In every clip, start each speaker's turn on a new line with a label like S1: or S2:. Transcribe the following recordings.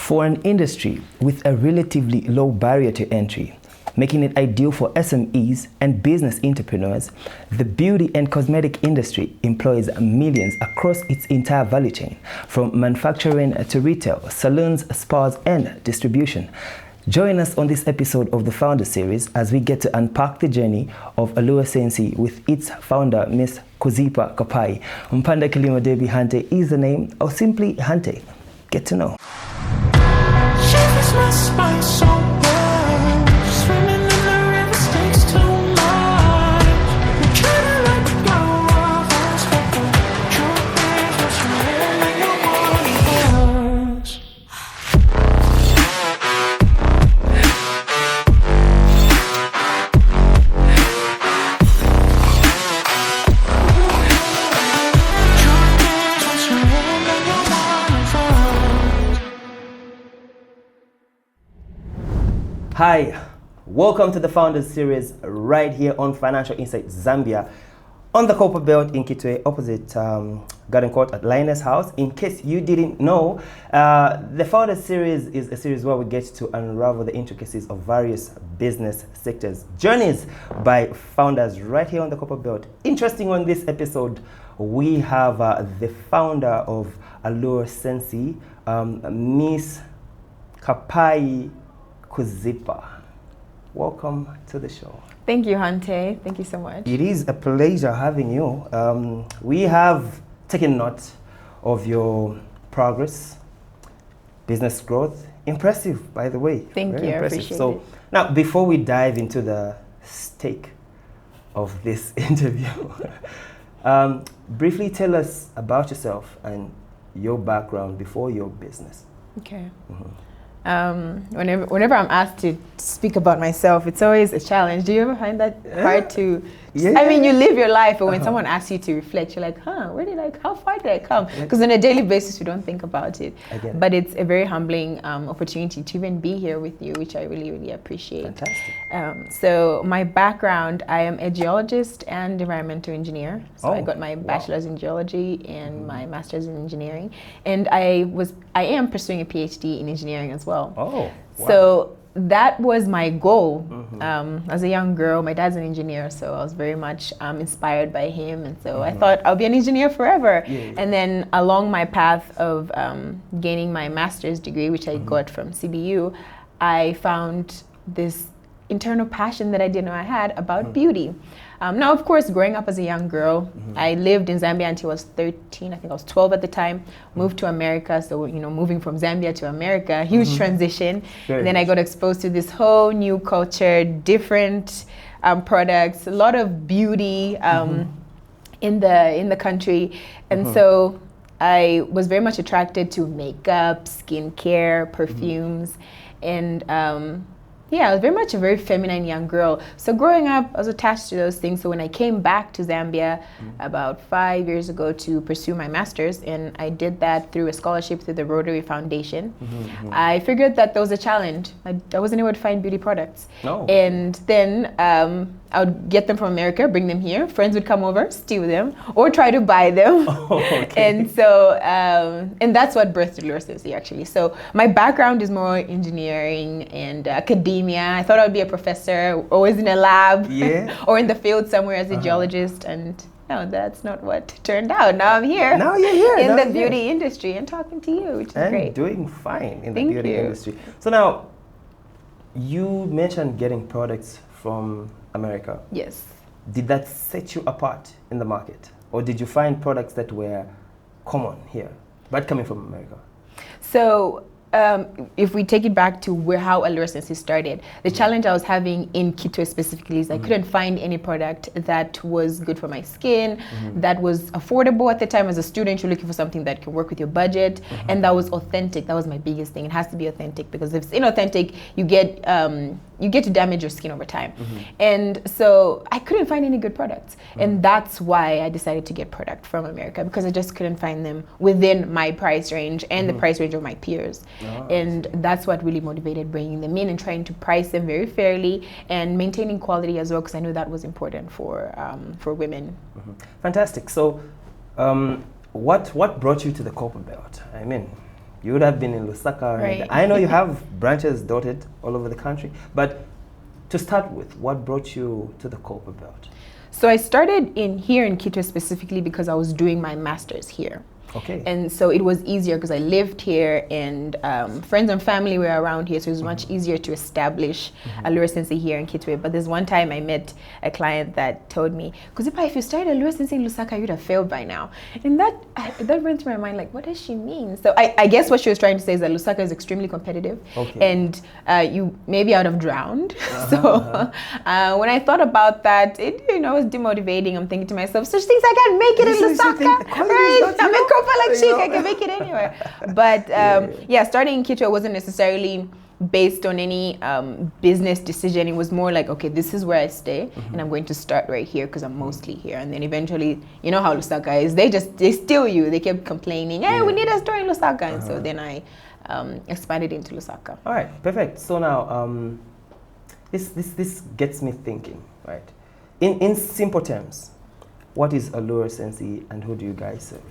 S1: For an industry with a relatively low barrier to entry, making it ideal for SMEs and business entrepreneurs, the beauty and cosmetic industry employs millions across its entire value chain, from manufacturing to retail, salons, spas, and distribution. Join us on this episode of the Founder Series as we get to unpack the journey of Allure Sensi with its founder, Miss Kuzipa Kapayi. Mpanda Kilimo Debi Hante is the name, or simply Hante. Get to know. Hi, welcome to the Founders Series right here on Financial Insight Zambia on the Copper Belt in Kitwe, opposite Garden Court at Lioness House. In case you didn't know, the Founders Series is a series where we get to unravel the intricacies of various business sectors, journeys by founders right here on the Copper Belt. Interesting on this episode, we have the founder of Allure Sensi, Miss Kapayi Kuzipa. Welcome to the show.
S2: Thank you, Hante. Thank you so much.
S1: It is a pleasure having you. We have taken note of your progress, business growth. Impressive, by the way.
S2: Thank you,
S1: impressive.
S2: I appreciate it.
S1: So now, before we dive into the stake of this interview, briefly tell us about yourself and your background before your business.
S2: Okay. Mm-hmm. Whenever I'm asked to speak about myself, it's always a challenge. Do you ever find that hard to?
S1: Yeah.
S2: I mean, you live your life, but when someone asks you to reflect, you're like, how far did I come? Because on a daily basis, you don't think about it. But it's a very humbling opportunity to even be here with you, which I really, really appreciate.
S1: Fantastic.
S2: So my background, I am a geologist and environmental engineer. So I got my bachelor's in geology and my master's in engineering, and I am pursuing a PhD in engineering as well.
S1: Oh, wow.
S2: So that was my goal. As a young girl, my dad's an engineer, so I was very much inspired by him, and so I thought I'll be an engineer forever. And then along my path of gaining my master's degree, which I got from CBU, I found this internal passion that I didn't know I had about beauty. Now, of course, growing up as a young girl, I lived in Zambia until I was 13. I think I was 12 at the time. Moved to America, so moving from Zambia to America, huge transition. Then I got exposed to this whole new culture, different products, a lot of beauty in the country, and so I was very much attracted to makeup, skincare, perfumes, and I was very much a very feminine young girl. So growing up, I was attached to those things. So when I came back to Zambia about 5 years ago to pursue my master's, and I did that through a scholarship through the Rotary Foundation, I figured that there was a challenge. I wasn't able to find beauty products. And then I would get them from America, bring them here. Friends would come over, steal them, or try to buy them. And so, and that's what birthed Allure Sensi, actually. So my background is more engineering and academia. I thought I would be a professor, always in a lab, or in the field somewhere as a geologist. And no, that's not what turned out. Now I'm here.
S1: Now you're here.
S2: In the beauty industry and talking to you, which is great.
S1: And doing fine in the beauty industry. So now, you mentioned getting products from America.
S2: Yes.
S1: Did that set you apart in the market? Or did you find products that were common here, but coming from America?
S2: So if we take it back to how Allure Sensi started, the challenge I was having in Kitwe specifically is I couldn't find any product that was good for my skin, that was affordable at the time. As a student, you're looking for something that can work with your budget, and that was authentic. That was my biggest thing. It has to be authentic, because if it's inauthentic, you get to damage your skin over time. And so I couldn't find any good products. And that's why I decided to get product from America, because I just couldn't find them within my price range and the price range of my peers. And that's what really motivated bringing them in and trying to price them very fairly and maintaining quality as well, because I knew that was important for women.
S1: Fantastic. So what brought you to the Copper Belt? I mean, you would have been in Lusaka.
S2: Right.
S1: And I know you have branches dotted all over the country. But to start with, what brought you to the Copper Belt?
S2: So I started here in Kitwe specifically because I was doing my master's here.
S1: Okay.
S2: And so it was easier because I lived here and friends and family were around here, so it was much easier to establish Allure Sensi here in Kitwe. But there's one time I met a client that told me, Kuzipa, if you started Allure Sensi in Lusaka, you'd have failed by now. And that went through my mind, like, what does she mean? So I guess what she was trying to say is that Lusaka is extremely competitive, and you maybe out of drowned. When I thought about that, it was demotivating. I'm thinking to myself, such things I can't make it in Lusaka, right? Like chic, I can make it anywhere. But starting in Kitwe wasn't necessarily based on any business decision. It was more like, okay, this is where I stay, and I'm going to start right here because I'm mostly here. And then eventually, you know how Lusaka is, they steal you. They kept complaining, hey, we need a store in Lusaka. And so then I expanded into Lusaka.
S1: All right, perfect. So now, this gets me thinking, right? In simple terms, what is Allure Sensi and who do you guys serve?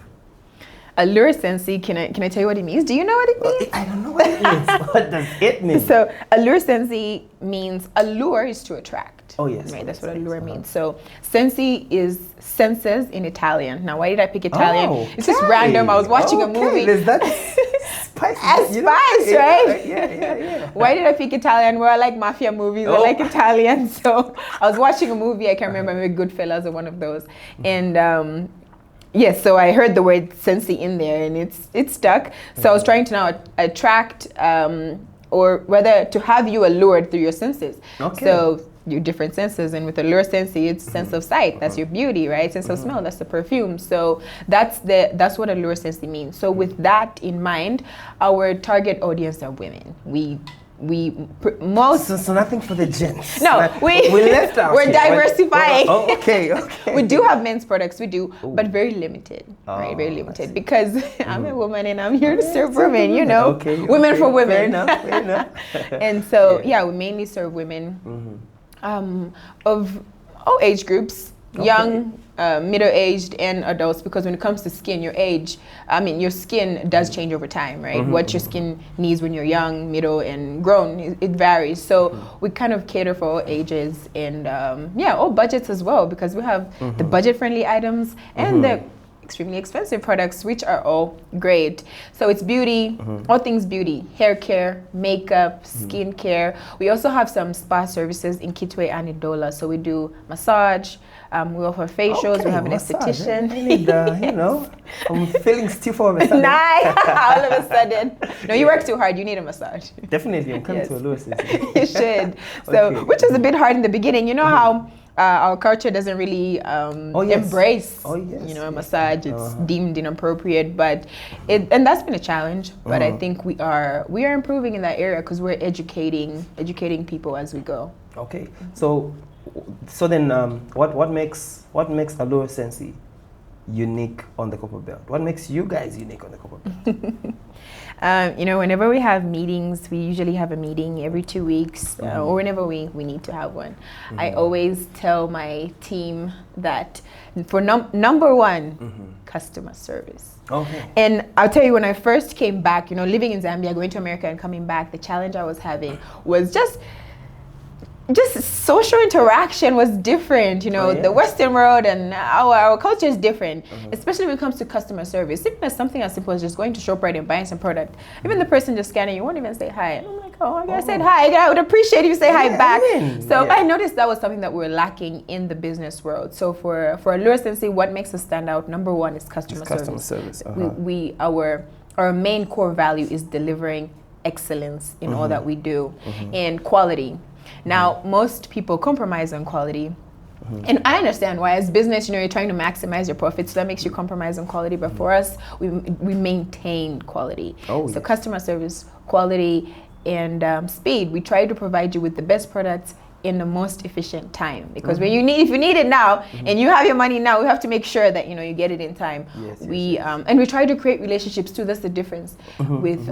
S2: Allure Sensi, can I tell you what it means? Do you know what it means?
S1: I don't know what it means. What does it mean?
S2: So Allure Sensi means allure is to attract.
S1: Oh yes.
S2: Right, that's what allure means. So Sensi is senses in Italian. Now why did I pick Italian?
S1: Okay.
S2: It's just random. I was watching a movie.
S1: Is that spice?
S2: Spice, right?
S1: Yeah.
S2: Why did I pick Italian? Well, I like mafia movies. I like Italian. So I was watching a movie, I can't remember, maybe Goodfellas or one of those. And yes, so I heard the word Sensi in there and it stuck. So I was trying to now attract or rather to have you allured through your senses. Okay. So your different senses, and with Allure Sensi, it's sense of sight, that's your beauty, right? Sense of smell, that's the perfume. So that's what Allure Sensi means. So with that in mind, our target audience are women.
S1: So nothing for the gents.
S2: No, we left out. We're diversifying.
S1: Okay.
S2: We do have men's products, but very limited, right? Very limited because I'm a woman and I'm here to serve women. Women for women.
S1: Fair enough.
S2: And so we mainly serve women of all age groups, young, middle-aged, and adults. Because when it comes to skin, your skin does change over time, right? What your skin needs when you're young, middle, and grown, it varies. So we kind of cater for all ages and all budgets as well, because we have the budget-friendly items and the extremely expensive products, which are all great. So it's beauty, all things beauty, hair care, makeup, skin care. We also have some spa services in Kitwe and in Dola. So we do massage, we offer facials, we have an esthetician.
S1: I need, I'm feeling stiff all of a sudden.
S2: Nice, all of a sudden. No, you work too hard, you need a massage.
S1: Definitely, I'm coming to Allure Sensi.
S2: You should. So, which was a bit hard in the beginning. You know how our culture doesn't really embrace, a massage. It's deemed inappropriate, but and that's been a challenge. But I think we are improving in that area because we're educating people as we go.
S1: Okay, so then what makes Allure Sensi unique on the Copper Belt? What makes you guys unique on the Copper Belt?
S2: Whenever we have meetings, we usually have a meeting every 2 weeks, or whenever we need to have one. I always tell my team that for number one, customer service.
S1: Okay.
S2: And I'll tell you, when I first came back, living in Zambia, going to America and coming back, the challenge I was having was just social interaction was different. The Western world and our culture is different, especially when it comes to customer service. Even as something as simple as just going to ShopRite and buying some product, even the person just scanning, you won't even say hi. And I'm like, I said hi. I would appreciate if you say hi back. I noticed that was something that we're lacking in the business world. So for Allure Sensi, what makes us stand out? Number one is customer service. Our main core value is delivering excellence in all that we do and quality. Now, most people compromise on quality. And I understand why. As business, you're trying to maximize your profits, so that makes you compromise on quality. But for us, we maintain quality. So customer service, quality, and speed. We try to provide you with the best products in the most efficient time, because if you need it now and you have your money now, we have to make sure that you get it in time. And we try to create relationships too. That's the difference with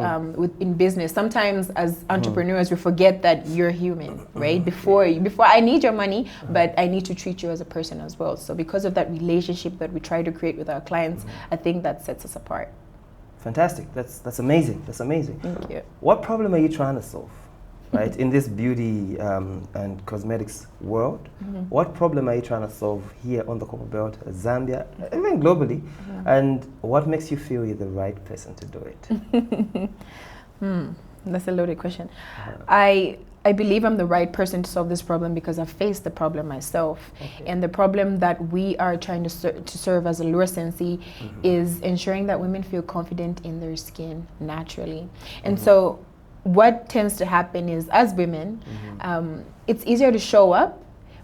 S2: in business. Sometimes as entrepreneurs we forget that you're human, right? Before I need your money, but I need to treat you as a person as well. So because of that relationship that we try to create with our clients, I think that sets us apart.
S1: Fantastic. That's amazing. That's amazing.
S2: Thank you.
S1: What problem are you trying to solve, right? In this beauty and cosmetics world, what problem are you trying to solve here on the Copper Belt, Zambia, even globally? And what makes you feel you're the right person to do it?
S2: That's a loaded question. I believe I'm the right person to solve this problem because I've faced the problem myself. And the problem that we are trying to serve as Allure Sensi is ensuring that women feel confident in their skin naturally. And so what tends to happen is, as women, it's easier to show up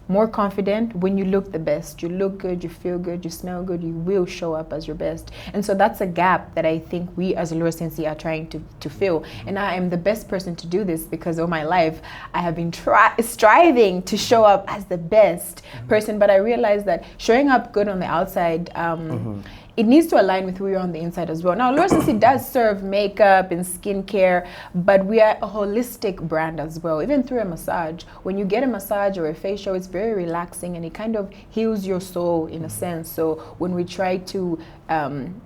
S2: more confident when you look the best. You look good, you feel good, you smell good, you will show up as your best. And so that's a gap that I think we as Allure Sensi are trying to fill. And I am the best person to do this because all my life I have been striving to show up as the best person, but I realized that showing up good on the outside, it needs to align with who you're on the inside as well. Now, Allure Sensi does serve makeup and skincare, but we are a holistic brand as well, even through a massage. When you get a massage or a facial, it's very relaxing and it kind of heals your soul in a sense. So when we try to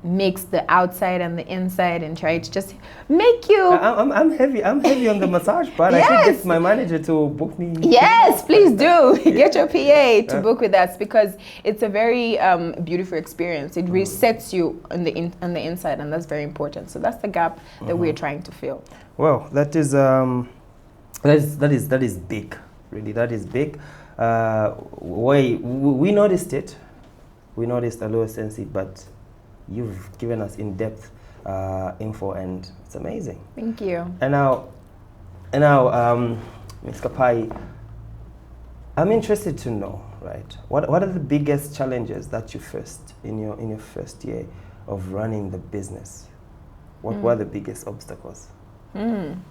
S2: mix the outside and the inside and try to just make you...
S1: I'm heavy on the massage part.
S2: Yes.
S1: I should get my manager to book me.
S2: Yes, please do. Get your PA to book with us because it's a very beautiful experience. It resets you on the inside, and that's very important. So that's the gap that we're trying to fill.
S1: Well, that is big. Really, that is big. We noticed it. We noticed Allure Sensi, but you've given us in-depth info, and it's amazing.
S2: Thank you.
S1: And now, Ms. Kapayi, I'm interested to know, right? What are the biggest challenges that you faced in your first year of running the business? What were the biggest obstacles?
S2: And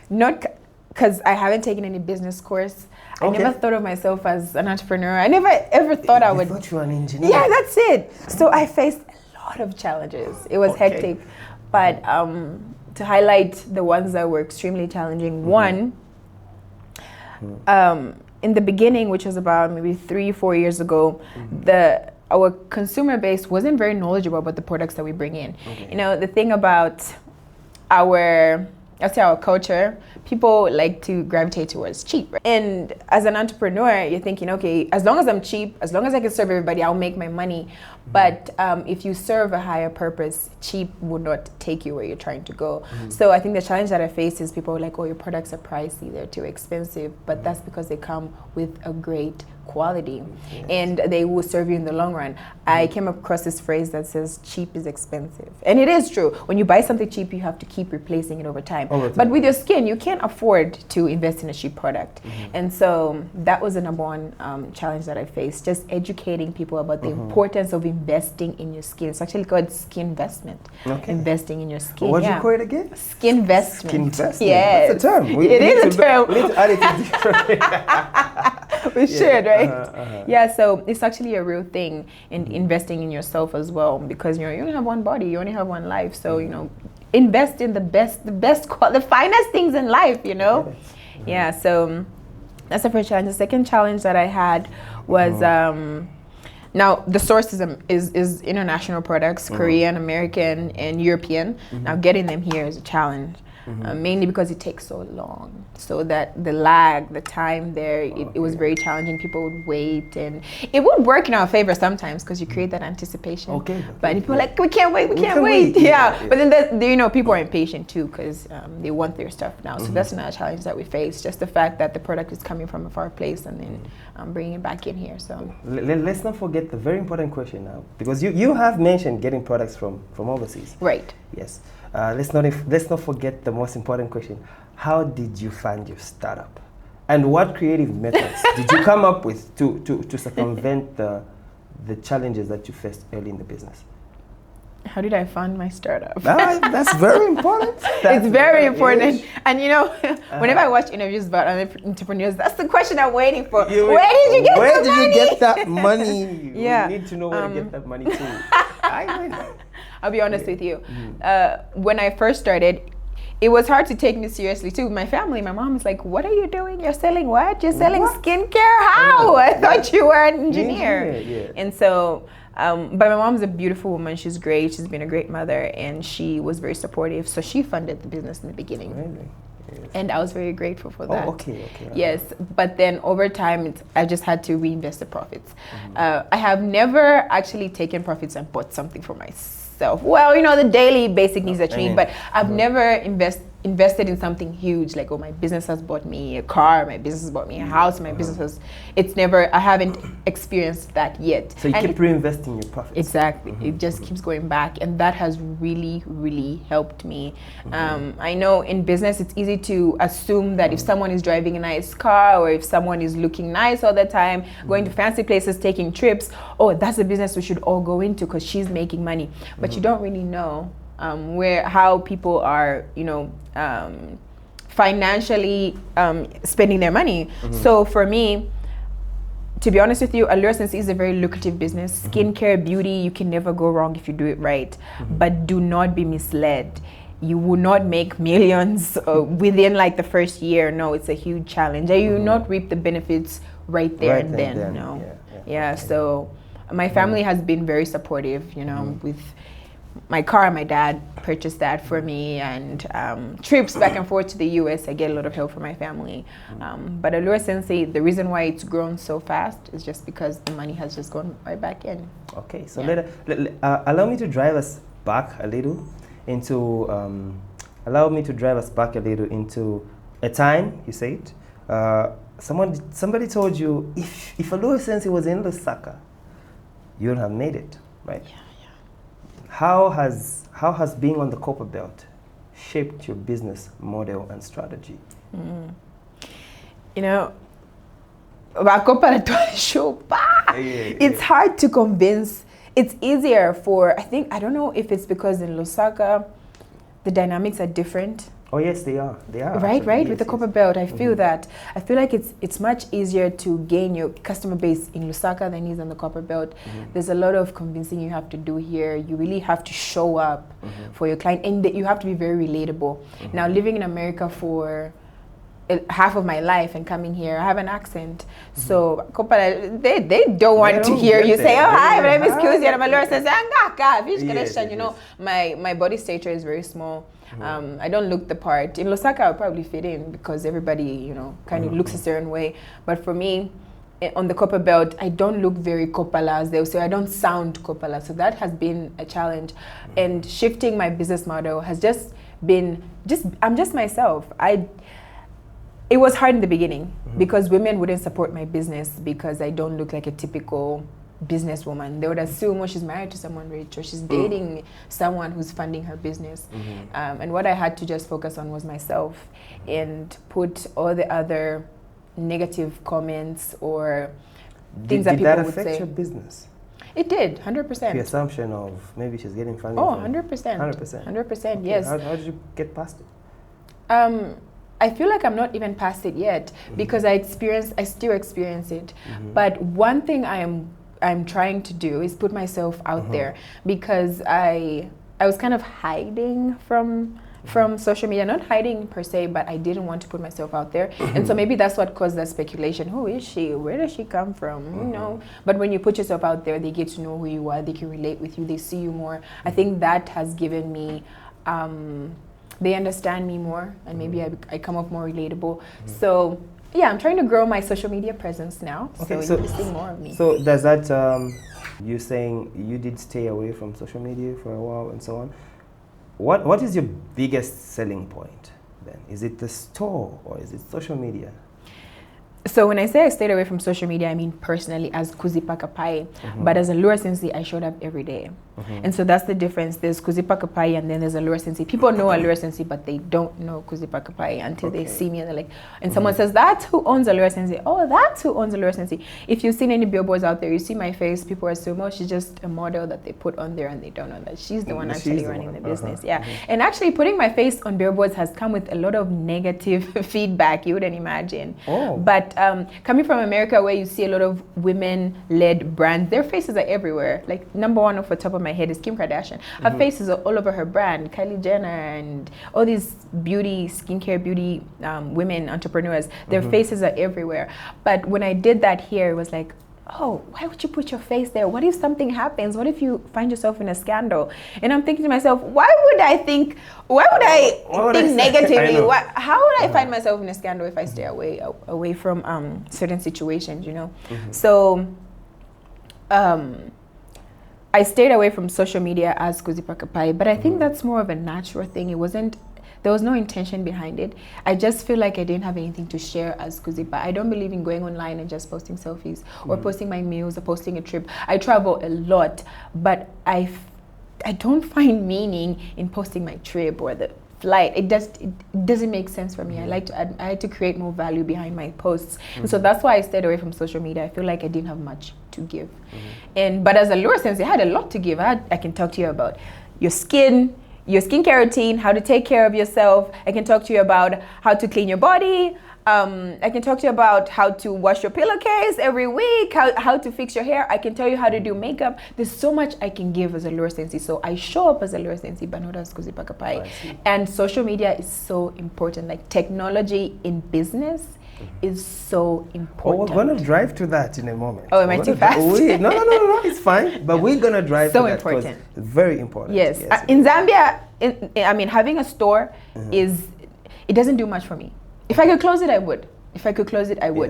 S2: not because I haven't taken any business course. I never thought of myself as an entrepreneur. I never ever thought I would.
S1: I thought you were an engineer.
S2: Yeah, that's it. So I faced a lot of challenges. It was hectic, but to highlight the ones that were extremely challenging. One, in the beginning, which was about maybe 3-4 years ago, our consumer base wasn't very knowledgeable about the products that we bring in. You know, the thing about our culture, people like to gravitate towards cheap. Right? And as an entrepreneur, you're thinking, okay, as long as I'm cheap, as long as I can serve everybody, I'll make my money. But if you serve a higher purpose, cheap would not take you where you're trying to go. So I think the challenge that I face is people are like, oh, your products are pricey, they're too expensive. But that's because they come with a great quality and they will serve you in the long run. I came across this phrase that says cheap is expensive. And it is true. When you buy something cheap, you have to keep replacing it over time. But with your skin, you can't afford to invest in a cheap product. And so that was the number one challenge that I faced, just educating people about the importance of investing in your skin. It's actually called skin investment. Investing in your skin.
S1: What do you call it again?
S2: Skin investment.
S1: Skin investment.
S2: Yes.
S1: That's a term.
S2: It is a term.
S1: We need to add it to the
S2: We should, right? Yeah, so it's actually a real thing in investing in yourself as well, because you only have one body, you only have one life. So invest in the finest things in life. Yeah. So that's the first challenge. The second challenge that I had was now the source is international products, Korean, American, and European. Now getting them here is a challenge. Mainly because it takes so long, so that the lag, the time there, it was very challenging. People would wait, and it would work in our favor sometimes because you create that anticipation. But people are like, we can't wait. Yeah. But then people are impatient too because they want their stuff now. So that's another challenge that we face. Just the fact that the product is coming from a far place and then bringing it back in here. So
S1: let's not forget the very important question now, because you have mentioned getting products from overseas.
S2: Right.
S1: Yes. Let's not forget the most important question. How did you fund your startup? And what creative methods did you come up with to circumvent the challenges that you faced early in the business?
S2: How did I fund my startup?
S1: That's very important.
S2: It's very important. And whenever I watch interviews about entrepreneurs, that's the question I'm waiting for. Where did you get that money?
S1: You need to know where to get that money too.
S2: I'll be honest with you. When I first started, it was hard to take me seriously too. My family, my mom was like, what are you doing? You're selling what? You're selling skincare? How? I thought you were an engineer. And so But my mom's a beautiful woman. She's great. She's been a great mother, and she was very supportive. So she funded the business in the beginning.
S1: Really? Yes.
S2: And I was very grateful for that.
S1: Oh, okay.
S2: Yes, but then over time, I just had to reinvest the profits. I have never actually taken profits and bought something for myself. Well, the daily basic needs that you need, but I've never invested in something huge, like, oh, my business has bought me a car, my business has bought me a house, my business has, I haven't experienced that yet.
S1: So you keep reinvesting your profits.
S2: Exactly. It just keeps going back, and that has really, really helped me. I know in business it's easy to assume that if someone is driving a nice car, or if someone is looking nice all the time, going to fancy places, taking trips, oh, that's a business we should all go into because she's making money. But you don't really know how people are, financially spending their money. So for me, to be honest with you, Allure Sensi is a very lucrative business. Skincare, beauty, you can never go wrong if you do it right. But do not be misled. You will not make millions within like the first year. No, it's a huge challenge. And you will not reap the benefits right there and then. No. Yeah. So my family has been very supportive, with my car. My dad purchased that for me, and trips back and forth to the US, I get a lot of help from my family. But Allure Sensi, the reason why it's grown so fast is just because the money has just gone right back in.
S1: Okay, so allow me to drive us back a little into a time, you said. Somebody told you if Allure Sensi was in Lusaka, you would have made it, right?
S2: Yeah.
S1: How has being on the copper belt shaped your business model and strategy? It's
S2: hard to convince. It's easier for, I don't know if it's because in Lusaka, the dynamics are different.
S1: Oh yes, they are.
S2: Right. Yes, with the copper belt, I feel that. I feel like it's much easier to gain your customer base in Lusaka than it is on the copper belt. There's a lot of convincing you have to do here. You really have to show up for your client, and you have to be very relatable. Now, living in America for half of my life and coming here, I have an accent. So they don't want to hear you say, oh, hi, my name is Kuzi, and I'm Allure Sensi. My body stature is very small. I don't look the part. In Lusaka, I'll probably fit in because everybody, kind of looks a certain way. But for me, on the copper belt, I don't look very Kopala, as they'll say. I don't sound Kopala. So that has been a challenge. And shifting my business model has just been, I'm just myself. It was hard in the beginning because women wouldn't support my business because I don't look like a typical businesswoman. They would assume, she's married to someone rich, or she's dating someone who's funding her business. And what I had to just focus on was myself and put all the other negative comments or things that people would say. Did that affect your business? It did, 100%.
S1: The assumption of maybe she's getting funding.
S2: Oh, 100%. 100%, yes.
S1: How did you get past it?
S2: I feel like I'm not even past it yet because I still experience it. But one thing I'm trying to do is put myself out there, because I was kind of hiding from social media, not hiding per se, but I didn't want to put myself out there. And so maybe that's what caused that speculation. Who is she? Where does she come from? But when you put yourself out there, they get to know who you are, they can relate with you, they see you more. I think that has given me they understand me more, and maybe I come off more relatable. So yeah, I'm trying to grow my social media presence now.
S1: Okay,
S2: so you see more of me.
S1: So does that, you saying you did stay away from social media for a while and so on. What is your biggest selling point then? Is it the store or is it social media?
S2: So when I say I stayed away from social media, I mean personally as Kuzipa Kapayi. But as Allure Sensi, I showed up every day. And so that's the difference. There's Kuzipa Kapayi and then there's Allure Sensi. People know Allure Sensi, but they don't know Kuzipa Kapayi until they see me and they're like, and someone says, that's who owns Allure Sensi. Oh, that's who owns Allure Sensi. If you've seen any billboards out there, you see my face, people assume, oh, she's just a model that they put on there, and they don't know that she's the one actually running the business. And actually putting my face on billboards has come with a lot of negative feedback, you wouldn't imagine. But coming from America, where you see a lot of women-led brands, their faces are everywhere. Like number one off the top of my head is Kim Kardashian. Her faces are all over her brand. Kylie Jenner and all these skincare beauty women entrepreneurs, their faces are everywhere. But when I did that here, it was like, oh, why would you put your face there? What if something happens? What if you find yourself in a scandal? And I'm thinking to myself, why would I think negatively? How would I find myself in a scandal if I stay away from certain situations, you know? So I stayed away from social media as Kuzipa Kapayi, but I think that's more of a natural thing. There was no intention behind it. I just feel like I didn't have anything to share as Kuzipa. I don't believe in going online and just posting selfies or posting my meals or posting a trip. I travel a lot, but I don't find meaning in posting my trip or the flight. It doesn't make sense for me. I like to create more value behind my posts. And so that's why I stayed away from social media. I feel like I didn't have much to give. But as Allure Sensi, I had a lot to give. I can talk to you about your skincare routine, how to take care of yourself. I can talk to you about how to clean your body. I can talk to you about how to wash your pillowcase every week, how to fix your hair. I can tell you how to do makeup. There's so much I can give as Allure Sensi. So I show up as Allure Sensi, but not as Kuzipa Kapayi. And social media is so important. Like technology in business is so important.
S1: Oh, we're going to drive to that in a moment.
S2: Oh, am I too fast?
S1: No, it's fine. But we're going to drive to that.
S2: So important.
S1: It's very important.
S2: Yes. In Zambia, having a store it doesn't do much for me. If I could close it, I would.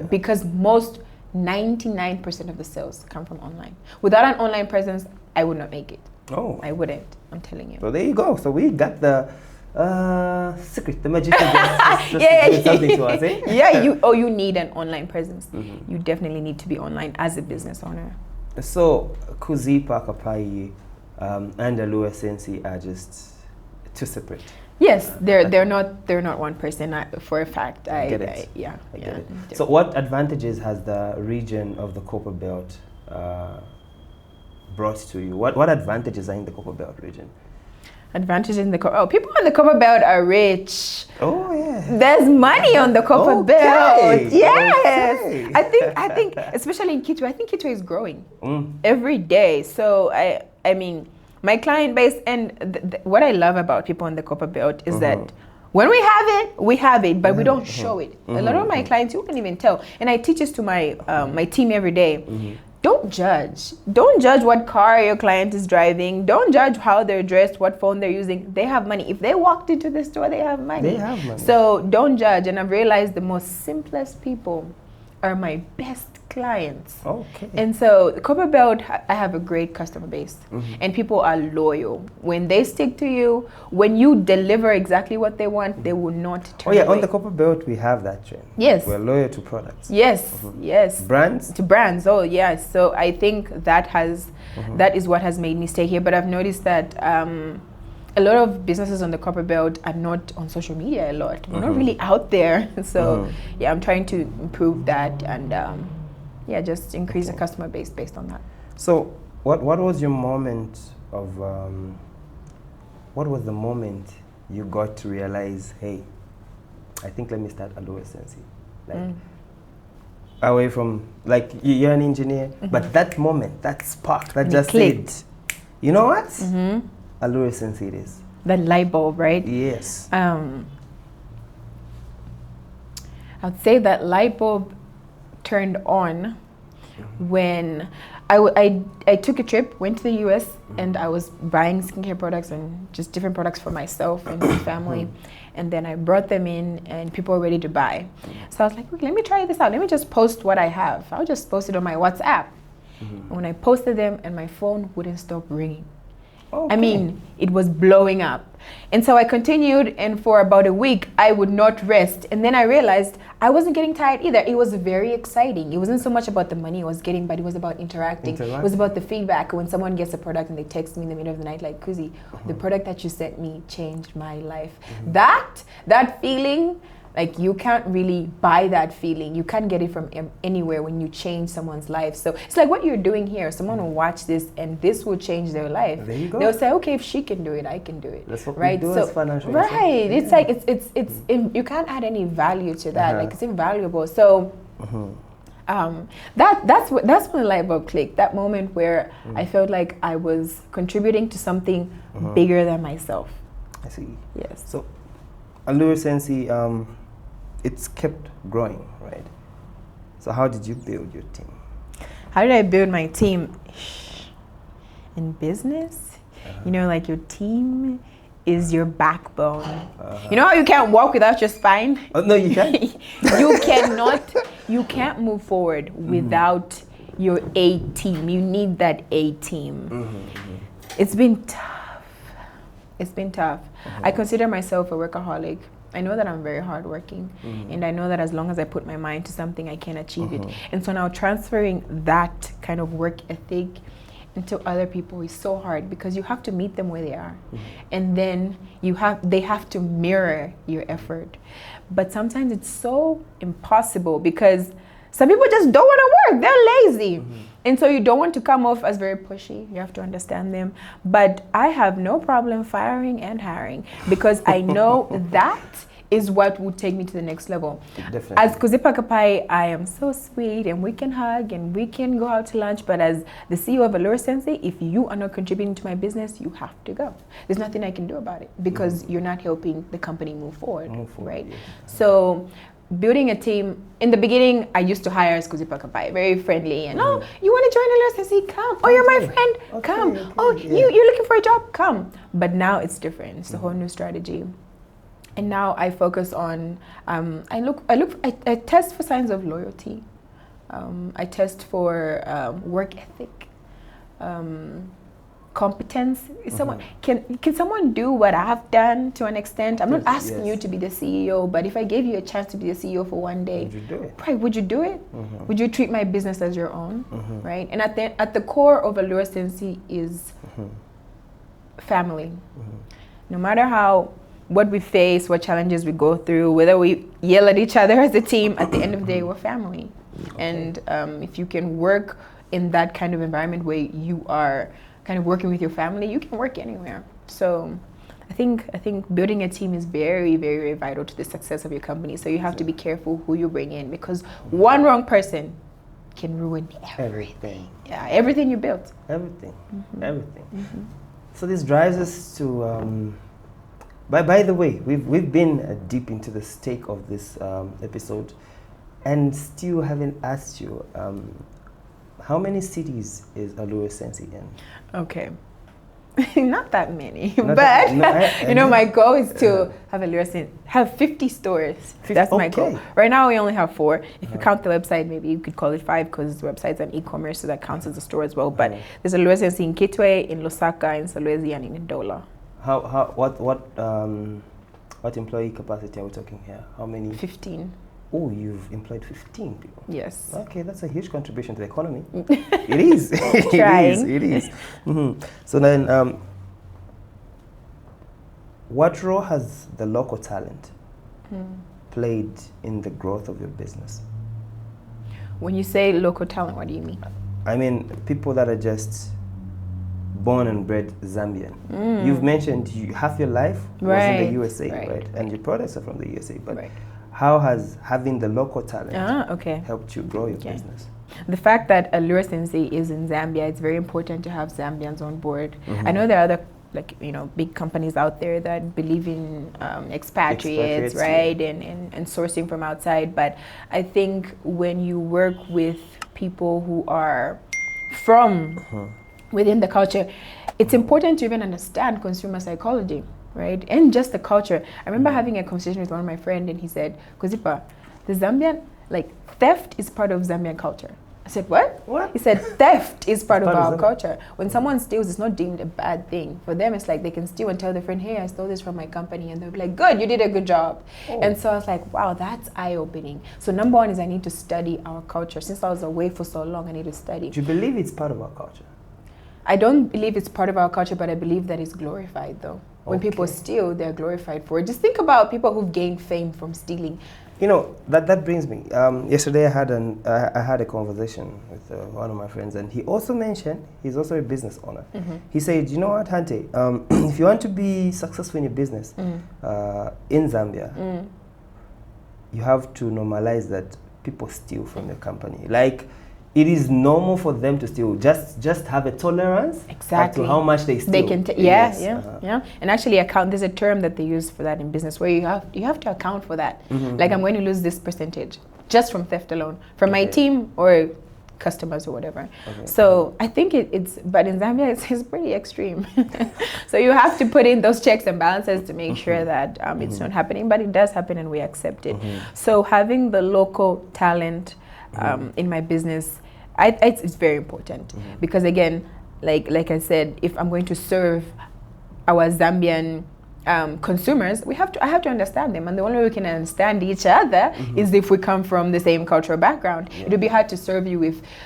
S2: Because 99% of the sales come from online. Without an online presence, I would not make it.
S1: Oh.
S2: I wouldn't. I'm telling you.
S1: So there you go. So we got the secret, the magician just doing something to us, eh?
S2: Yeah, you need an online presence. You definitely need to be online as a business owner.
S1: So Kuzipa Kapayi and Allure Sensi are just two separate.
S2: Yes, they're not one person for a fact. I get it.
S1: I get it. So what advantages has the region of the Copper Belt brought to you? What advantages are in the Copper Belt region?
S2: Advantages in the people on the Copper Belt are rich.
S1: Oh yeah.
S2: There's money on the Copper Belt. Yes. Okay. I think especially in Kitwe, I think Kitwe is growing every day. So I mean, my client base and what I love about people on the Copper Belt is that when we have it, but we don't show it. A lot of my clients, you can even tell. And I teach this to my my team every day. Don't judge. Don't judge what car your client is driving. Don't judge how they're dressed, what phone they're using. They have money. If they walked into the store, they have money. So don't judge. And I've realized the most simplest people are my best clients.
S1: Okay.
S2: And so the Copper Belt, I have a great customer base, and people are loyal. When they stick to you, when you deliver exactly what they want, they will not turn away.
S1: On the Copper Belt we have that trend.
S2: Yes.
S1: We're loyal to products.
S2: Yes. Yes.
S1: Brands?
S2: To brands. Oh yes. So I think that is what has made me stay here. But I've noticed that a lot of businesses on the Copper Belt are not on social media a lot. We're not really out there. So yeah, I'm trying to improve that and just increase the customer base based on that. So
S1: what was your moment of what was the moment you got to realize, hey, I think let me start Allure Sensi? Like away from, like, you're an engineer, but that moment, that spark that just
S2: clicked.
S1: said, you know what? Allure Sensi it is.
S2: That light bulb, right?
S1: Yes.
S2: I'd say that light bulb turned on when I took a trip, went to the US, and I was buying skincare products and just different products for myself and my family. And then I brought them in and people were ready to buy. So I was like, okay, let me try this out. Let me just post what I have. I'll just post it on my WhatsApp. And when I posted them, and my phone wouldn't stop ringing. Okay. I mean, it was blowing up. And so I continued, and for about a week, I would not rest. And then I realized I wasn't getting tired either. It was very exciting. It wasn't so much about the money I was getting, but it was about interacting. It was about the feedback. When someone gets a product and they text me in the middle of the night, like, Kuzi, the product that you sent me changed my life. That feeling, like, you can't really buy that feeling. You can't get it from anywhere when you change someone's life. So it's like what you're doing here. Someone will watch this and this will change their life.
S1: There you go.
S2: They'll say, okay, if she can do it, I can do it.
S1: That's what we do as financial.
S2: Right. It's like, it's you can't add any value to that. Like, it's invaluable. So that's when the light bulb clicked. That moment where I felt like I was contributing to something bigger than myself.
S1: I see.
S2: Yes.
S1: So Allure Sensi, it's kept growing, right? So how did you build your team?
S2: How did I build my team? In business, you know, like your team is your backbone. You know how you can't walk without your spine?
S1: Oh, no, you can't.
S2: You can't move forward without your A team. You need that A team. It's been tough. It's been tough. I consider myself a workaholic. I know that I'm very hardworking, and I know that as long as I put my mind to something, I can achieve it. And so now transferring that kind of work ethic into other people is so hard, because you have to meet them where they are, and then they have to mirror your effort. But sometimes it's so impossible, because some people just don't want to work. They're lazy. And so you don't want to come off as very pushy. You have to understand them. But I have no problem firing and hiring, because I know that is what would take me to the next level.
S1: Definitely.
S2: As Kuzipa Kapayi, I am so sweet, and we can hug and we can go out to lunch. But as the CEO of Allure Sensi, if you are not contributing to my business, you have to go. There's nothing I can do about it, because you're not helping the company move forward, right? Yes. So building a team, in the beginning, I used to hire as Kuzipa Kapayi, very friendly, and oh, you want to join Allure Sensi? Come. Oh, you're my friend? Come. You're looking for a job? Come. But now it's different. It's a whole new strategy. And now I focus on, I test for signs of loyalty. I test for work ethic, competence. Can someone do what I've done to an extent? I'm not asking you to be the CEO, but if I gave you a chance to be the CEO for one day,
S1: would you do it?
S2: Right, would you do it? Would you treat my business as your own? Right? And at the core of Allure Sensi is family. No matter what we face, what challenges we go through, whether we yell at each other as a team, at the end of the day, we're family. And if you can work in that kind of environment where you are kind of working with your family, you can work anywhere. So I think building a team is very, very, very vital to the success of your company. So you have to be careful who you bring in, because one wrong person can ruin everything. Yeah, everything you built.
S1: Everything. So this drives us to by the way, we've been deep into the stake of this episode, and still haven't asked you how many cities is Allure Sensi in? Okay.
S2: Not that many, but my goal is to have Allure Sensi have 50 stores. That's my goal. Right now we only have 4. If you count the website, maybe you could call it 5, because the website's an e-commerce, so that counts as a store as well. But there's Allure Sensi in Kitwe, in Lusaka, in Solwezi, and in Ndola.
S1: What employee capacity are we talking here? How many?
S2: 15.
S1: Oh, you've employed 15 people.
S2: Yes.
S1: Okay, that's a huge contribution to the economy. It is. It is. So then, what role has the local talent played in the growth of your business?
S2: When you say local talent, what do you mean?
S1: I mean, people that are just born and bred Zambian. You've mentioned half your life was in the USA, right? And your products are from the USA. But how has having the local talent helped you grow your business?
S2: The fact that Allure Sensi is in Zambia, it's very important to have Zambians on board. I know there are other big companies out there that believe in expatriates, right? And sourcing from outside. But I think when you work with people who are from within the culture, it's important to even understand consumer psychology, right? And just the culture. I remember having a conversation with one of my friends, and he said, Kuzipa, the Zambian, theft is part of Zambian culture. I said, what? He said, theft is part of our culture. When someone steals, it's not deemed a bad thing. For them, it's like they can steal and tell their friend, hey, I stole this from my company. And they'll be like, good, you did a good job. And so I was like, wow, that's eye-opening. So number one is I need to study our culture. Since I was away for so long, I need to study.
S1: Do you believe it's part of our culture?
S2: I don't believe it's part of our culture, but I believe that it's glorified, though. When people steal, they're glorified for it. Just think about people who've gained fame from stealing.
S1: You know, that brings me. Yesterday I had a conversation with one of my friends, and he also mentioned, he's also a business owner. He said, you know what, Hante, if you want to be successful in your business in Zambia, you have to normalize that people steal from your company. It is normal for them to steal. Just have a tolerance to how much they steal.
S2: They can, And actually, there's a term that they use for that in business, where you have to account for that. I'm going to lose this percentage just from theft alone, from my team or customers or whatever.
S1: Okay.
S2: So I think but in Zambia it's pretty extreme. So you have to put in those checks and balances to make sure that it's not happening, but it does happen and we accept it. So having the local talent in my business, it's very important because again, like I said, if I'm going to serve our Zambian consumers, I have to understand them, and the only way we can understand each other is if we come from the same cultural background. It would be hard to serve you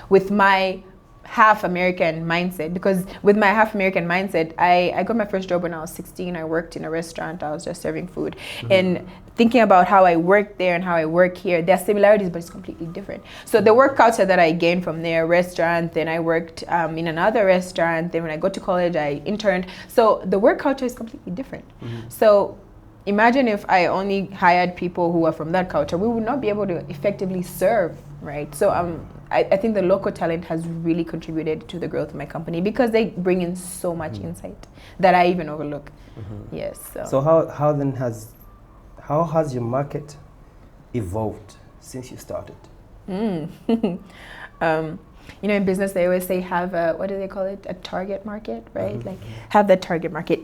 S2: with my half American mindset, because with my half American mindset, I got my first job when I was 16. I worked in a restaurant. I was just serving food, and thinking about how I work there and how I work here, there are similarities, but it's completely different. So the work culture that I gained from their restaurant, then I worked in another restaurant, then when I got to college, I interned. So the work culture is completely different. So imagine if I only hired people who are from that culture, we would not be able to effectively serve, right? So I think the local talent has really contributed to the growth of my company because they bring in so much insight that I even overlook. Yes.
S1: So how has your market evolved since you started?
S2: You know, in business they always say have what do they call it? A target market, right? Like have that target market.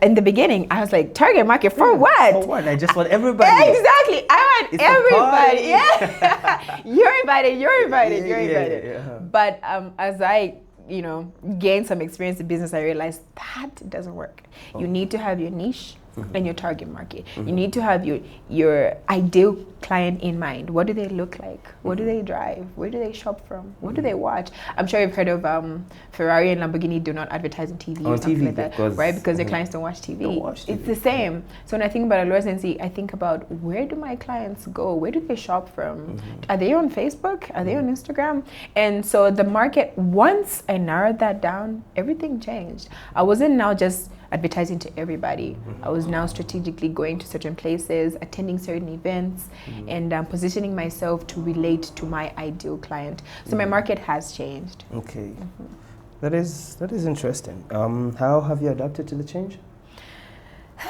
S2: In the beginning, I was like, target market for what?
S1: For what? I just want everybody.
S2: Exactly. I want
S1: It's
S2: everybody. Yeah. You're invited.
S1: Yeah.
S2: But as I, gained some experience in business, I realized that doesn't work. You need to have your niche and your target market. You need to have your ideal client in mind. What do they look like? What do they drive? Where do they shop from? What do they watch? I'm sure you've heard of Ferrari and Lamborghini do not advertise on TV or something like that, right? Because their clients don't watch TV. It's the same. So when I think about Allure Sensi, I think about where do my clients go? Where do they shop from? Are they on Facebook? Are they on Instagram? And so the market, once I narrowed that down, everything changed. I wasn't now just advertising to everybody. I was now strategically going to certain places, attending certain events, and positioning myself to relate to my ideal client. So my market has changed.
S1: Okay, that is interesting. How have you adapted to the change?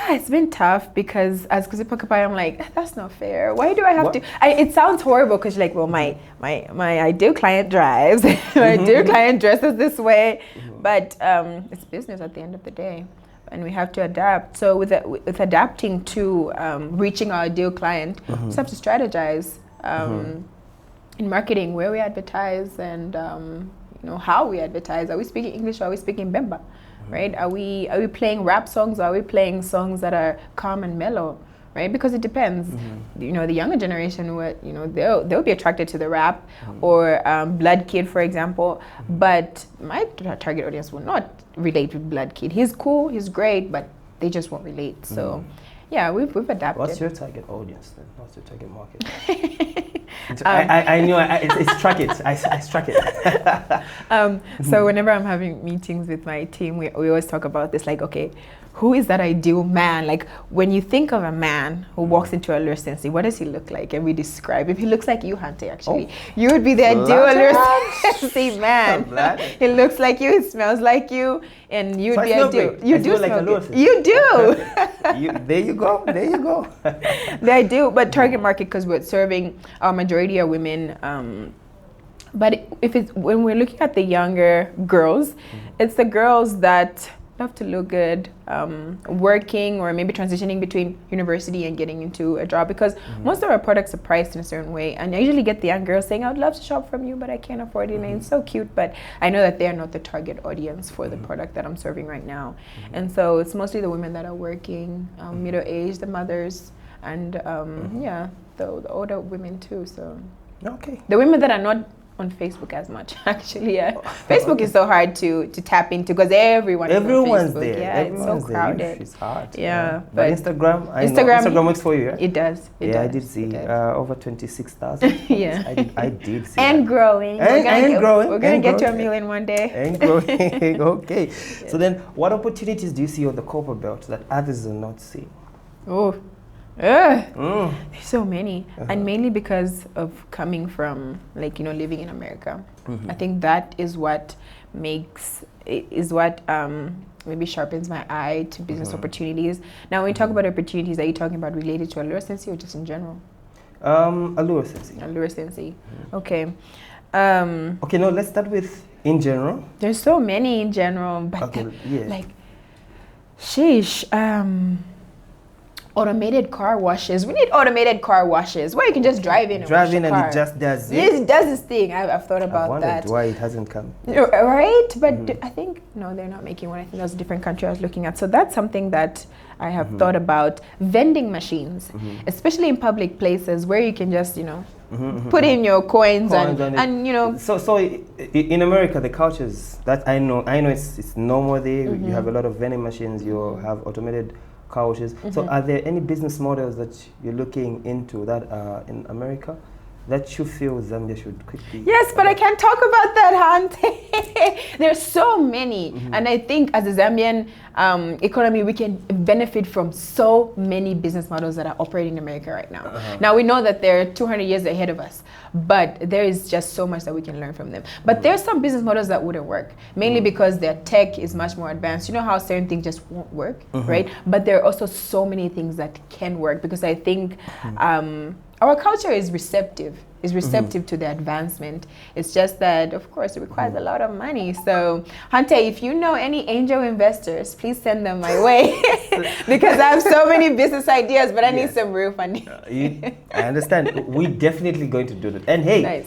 S2: It's been tough because as Kuzipa Kapayi, I'm like, that's not fair. Why do I have to? It sounds horrible because you're like, well, my ideal client drives, my ideal client dresses this way, but it's business at the end of the day. And we have to adapt. So with adapting to reaching our ideal client, we just have to strategize in marketing, where we advertise and how we advertise. Are we speaking English or are we speaking Bemba? Right? Are we playing rap songs or are we playing songs that are calm and mellow? Right? Because it depends. The younger generation, they'll be attracted to the rap or Blood Kid, for example. But my target audience will not relate with Blood Kid. He's cool, he's great, but they just won't relate. So, yeah, we've adapted.
S1: What's your target audience then? What's your target market? I knew I struck it. I struck it.
S2: So whenever I'm having meetings with my team, we always talk about this, like, okay, who is that ideal man? Like, when you think of a man who walks into Allure Sensi, what does he look like? And we describe him. He looks like you, Hante, actually. You would be the ideal Allure Sensi man. He looks like you, he smells like you, and you'd be ideal. You do smell good. You do.
S1: There you go.
S2: The ideal, but target market, because we're serving, our majority are women. But when we're looking at the younger girls, it's the girls that love to look good, working or maybe transitioning between university and getting into a job, because most of our products are priced in a certain way, and I usually get the young girls saying, I would love to shop from you, but I can't afford it, and it's so cute, but I know that they're not the target audience for the product that I'm serving right now. And so it's mostly the women that are working, middle-aged, the mothers, and the older women too. So the women that are not on Facebook as much, actually. Facebook is so hard to tap into because everyone's on Facebook.
S1: There.
S2: Yeah,
S1: Everyone's
S2: it's so crowded.
S1: It's hard.
S2: Yeah,
S1: but Instagram works for you. Yeah?
S2: It does.
S1: I did see over 26,000.
S2: Yeah,
S1: I did see.
S2: And
S1: that.
S2: growing. We're gonna get to 1 million one day.
S1: And growing. Okay. Yeah. So then, what opportunities do you see on the corporate belt that others do not see?
S2: There's so many, and mainly because of coming from living in America. I think that is what maybe sharpens my eye to business opportunities. Now, when you talk about opportunities, are you talking about related to Allure Sensi or just in general?
S1: Allure Sensi.
S2: Allure Sensi. Okay.
S1: Okay, no, let's start with in general.
S2: There's so many in general, but
S1: Okay, yeah.
S2: like, sheesh. Automated car washes. We need automated car washes where you can just drive in and wash your car.
S1: And it just does it.
S2: Yes, it does this thing. I've thought about
S1: I wondered
S2: that.
S1: why it hasn't come.
S2: Right? But I think, no, they're not making one. I think that was a different country I was looking at. So that's something that I have thought about. Vending machines, especially in public places where you can just, put in your coins and
S1: So in America, the cultures that I know it's normal there. You have a lot of vending machines. You have automated couches. So are there any business models that you're looking into that are in America that you feel Zambia should quickly?
S2: Yes, but I can't talk about that, Hante. There's so many. And I think as a Zambian economy, we can benefit from so many business models that are operating in America right now. Now, we know that they're 200 years ahead of us, but there is just so much that we can learn from them. But there's some business models that wouldn't work, mainly because their tech is much more advanced. You know how certain things just won't work, right? But there are also so many things that can work, because I think our culture is receptive to the advancement. It's just that, of course, it requires a lot of money. So, Hante, if you know any angel investors, please send them my way because I have so many business ideas, but I need some real funding.
S1: I understand. We're definitely going to do that. And hey, nice.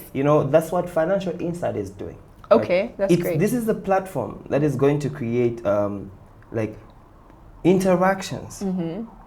S1: That's what Financial Insight is doing.
S2: Okay,
S1: right?
S2: that's great.
S1: This is the platform that is going to create interactions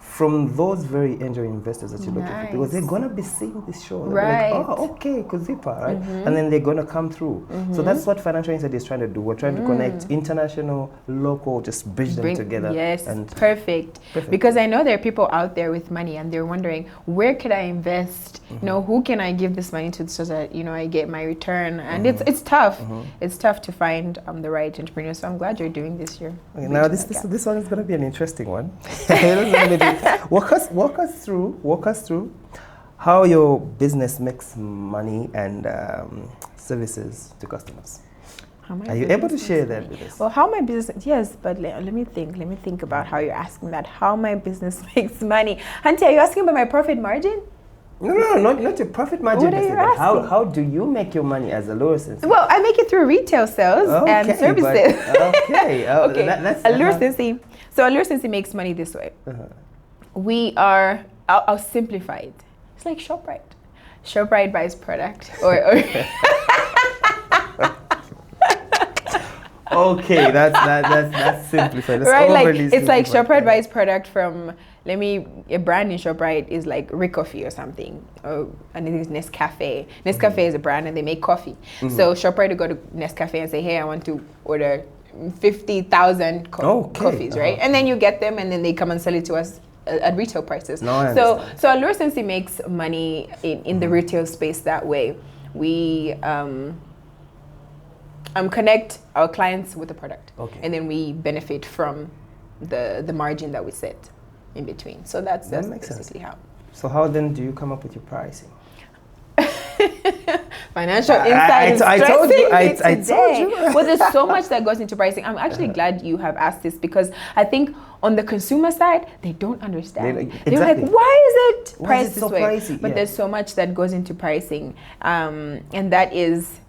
S1: from those very angel investors that you're looking for, because they're gonna be seeing this show.
S2: Right.
S1: Like, oh, okay, Kuzipa, right? And then they're gonna come through. So that's what Financial Insight is trying to do. We're trying to connect international, local, just bridge them together.
S2: Yes, and perfect. Because I know there are people out there with money and they're wondering, where could I invest? Who can I give this money to so that I get my return? And it's tough. It's tough to find the right entrepreneur. So I'm glad you're doing this year.
S1: Okay, now this one is gonna be an interesting one. Walk us through how your business makes money and services to customers. Are you able to share that with us?
S2: Well, how my business, yes, but let me think about how you're asking that. How my business makes money. Hante, are you asking about my profit margin?
S1: No, not your profit margin.
S2: What are you asking?
S1: How do you make your money as Allure Sensi?
S2: Well, I make it through retail sales and services.
S1: Okay.
S2: Allure Sensi. So Allure Sensi makes money this way. We are, I'll simplify it. It's like ShopRite. ShopRite buys product or
S1: Okay, that's simplified. That's
S2: right, like
S1: simplified.
S2: it's like ShopRite buys product from a brand in ShopRite is like Ricoffee or something, and it is Nescafe. Nescafe is a brand and they make coffee. So ShopRite will go to Nescafe and say, hey, I want to order 50,000 coffees, right? And then you get them and then they come and sell it to us at retail prices. So Allure Sensi makes money in the retail space that way. We connect our clients with the product, and then we benefit from the margin that we set in between. So that's basically how.
S1: So how then do you come up with your pricing?
S2: Financial Insight.
S1: I told you.
S2: Well, there's so much that goes into pricing. I'm actually glad you have asked this, because I think on the consumer side, they don't understand. They're like, why is it priced this way? Pricey? But there's so much that goes into pricing, and that is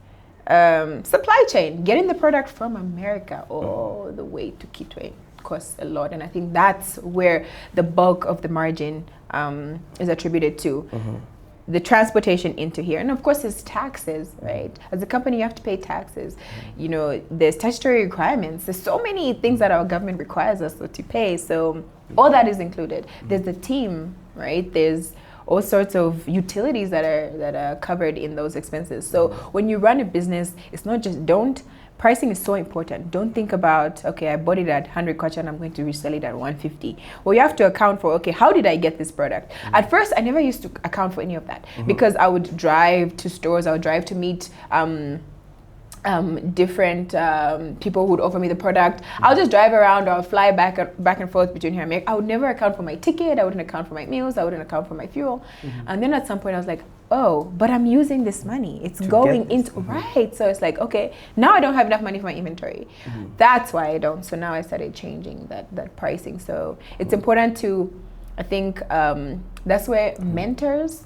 S2: supply chain, getting the product from America all the way to Kitwe costs a lot, and I think that's where the bulk of the margin is attributed to. The transportation into here, and of course there's taxes, right? As a company you have to pay taxes. There's statutory requirements. There's so many things that our government requires us to pay, so all that is included. There's the team, right? There's all sorts of utilities that are covered in those expenses. So when you run a business, it's not just pricing is so important. Don't think about, okay, I bought it at 100 kwacha and I'm going to resell it at 150. Well, you have to account for, okay, how did I get this product? At first, I never used to account for any of that, because I would drive to stores, I would drive to meet different people who would offer me the product. I'll just drive around, or I'll fly back and forth between here and America. I would never account for my ticket, I wouldn't account for my meals, I wouldn't account for my fuel. And then at some point I was like, oh, but I'm using this money. It's going into, right. So it's like, okay, now I don't have enough money for my inventory. That's why I don't. So now I started changing that pricing. So it's important to, I think that's where mentors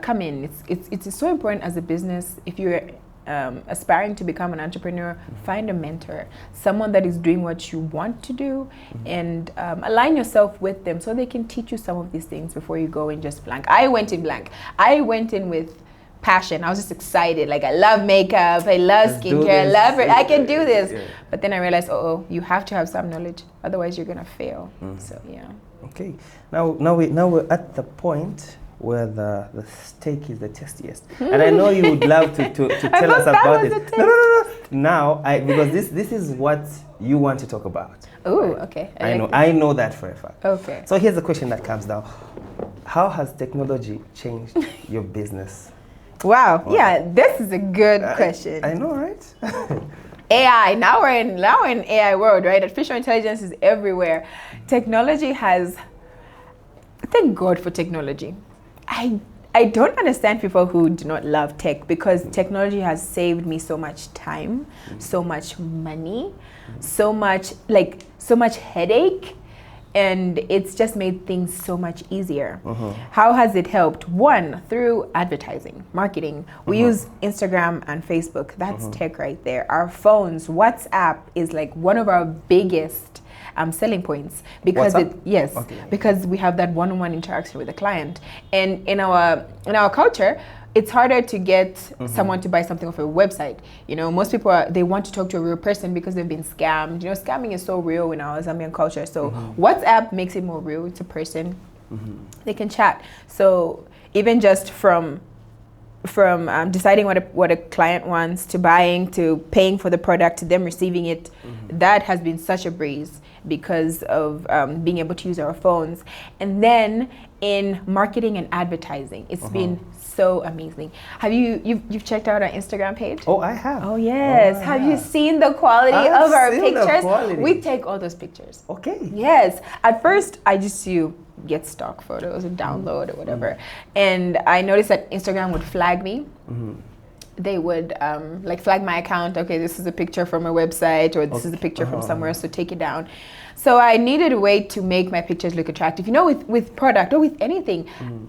S2: come in. It's so important as a business. If you're aspiring to become an entrepreneur, find a mentor, someone that is doing what you want to do, and align yourself with them so they can teach you some of these things before you go in just blank. I went in blank. I went in with passion. I was just excited. Like, I love makeup, I love skincare, I love it. I can do this. Yeah. But then I realized, you have to have some knowledge, otherwise you're gonna fail. So yeah. Okay.
S1: Now we're at the point where the steak is the tastiest, and I know you would love to tell us about it. No. Now, because this is what you want to talk about.
S2: Oh, right? Okay.
S1: I know that for a fact.
S2: Okay.
S1: So here's the question that comes down: how has technology changed your business?
S2: Wow. Yeah, this is a good question.
S1: I know, right?
S2: AI. Now we're in AI world, right? Artificial intelligence is everywhere. Technology has. Thank God for technology. I don't understand people who do not love tech, because technology has saved me so much time, so much money, so much headache, and it's just made things so much easier. How has it helped? One, through advertising, marketing. We use Instagram and Facebook. That's tech right there. Our phones, WhatsApp is like one of our biggest selling points, because because we have that one-on-one interaction with the client. And in our culture, it's harder to get someone to buy something off a website. You know, most people they want to talk to a real person because they've been scammed. You know, scamming is so real in our Zambian culture. So WhatsApp makes it more real. It's a person. They can chat. So even just from deciding what a client wants, to buying, to paying for the product, to them receiving it, that has been such a breeze because of being able to use our phones. And then in marketing and advertising, it's been so amazing. Have you've checked out our Instagram page?
S1: Oh, I have.
S2: Oh yes. Have you seen the quality of our pictures? We take all those pictures.
S1: Okay.
S2: Yes. At first, I just get stock photos and download or whatever, and I noticed that Instagram would flag me. They would flag my account. Okay, this is a picture from a website, or this is a picture from somewhere, so take it down. So I needed a way to make my pictures look attractive. You know, with product or with anything,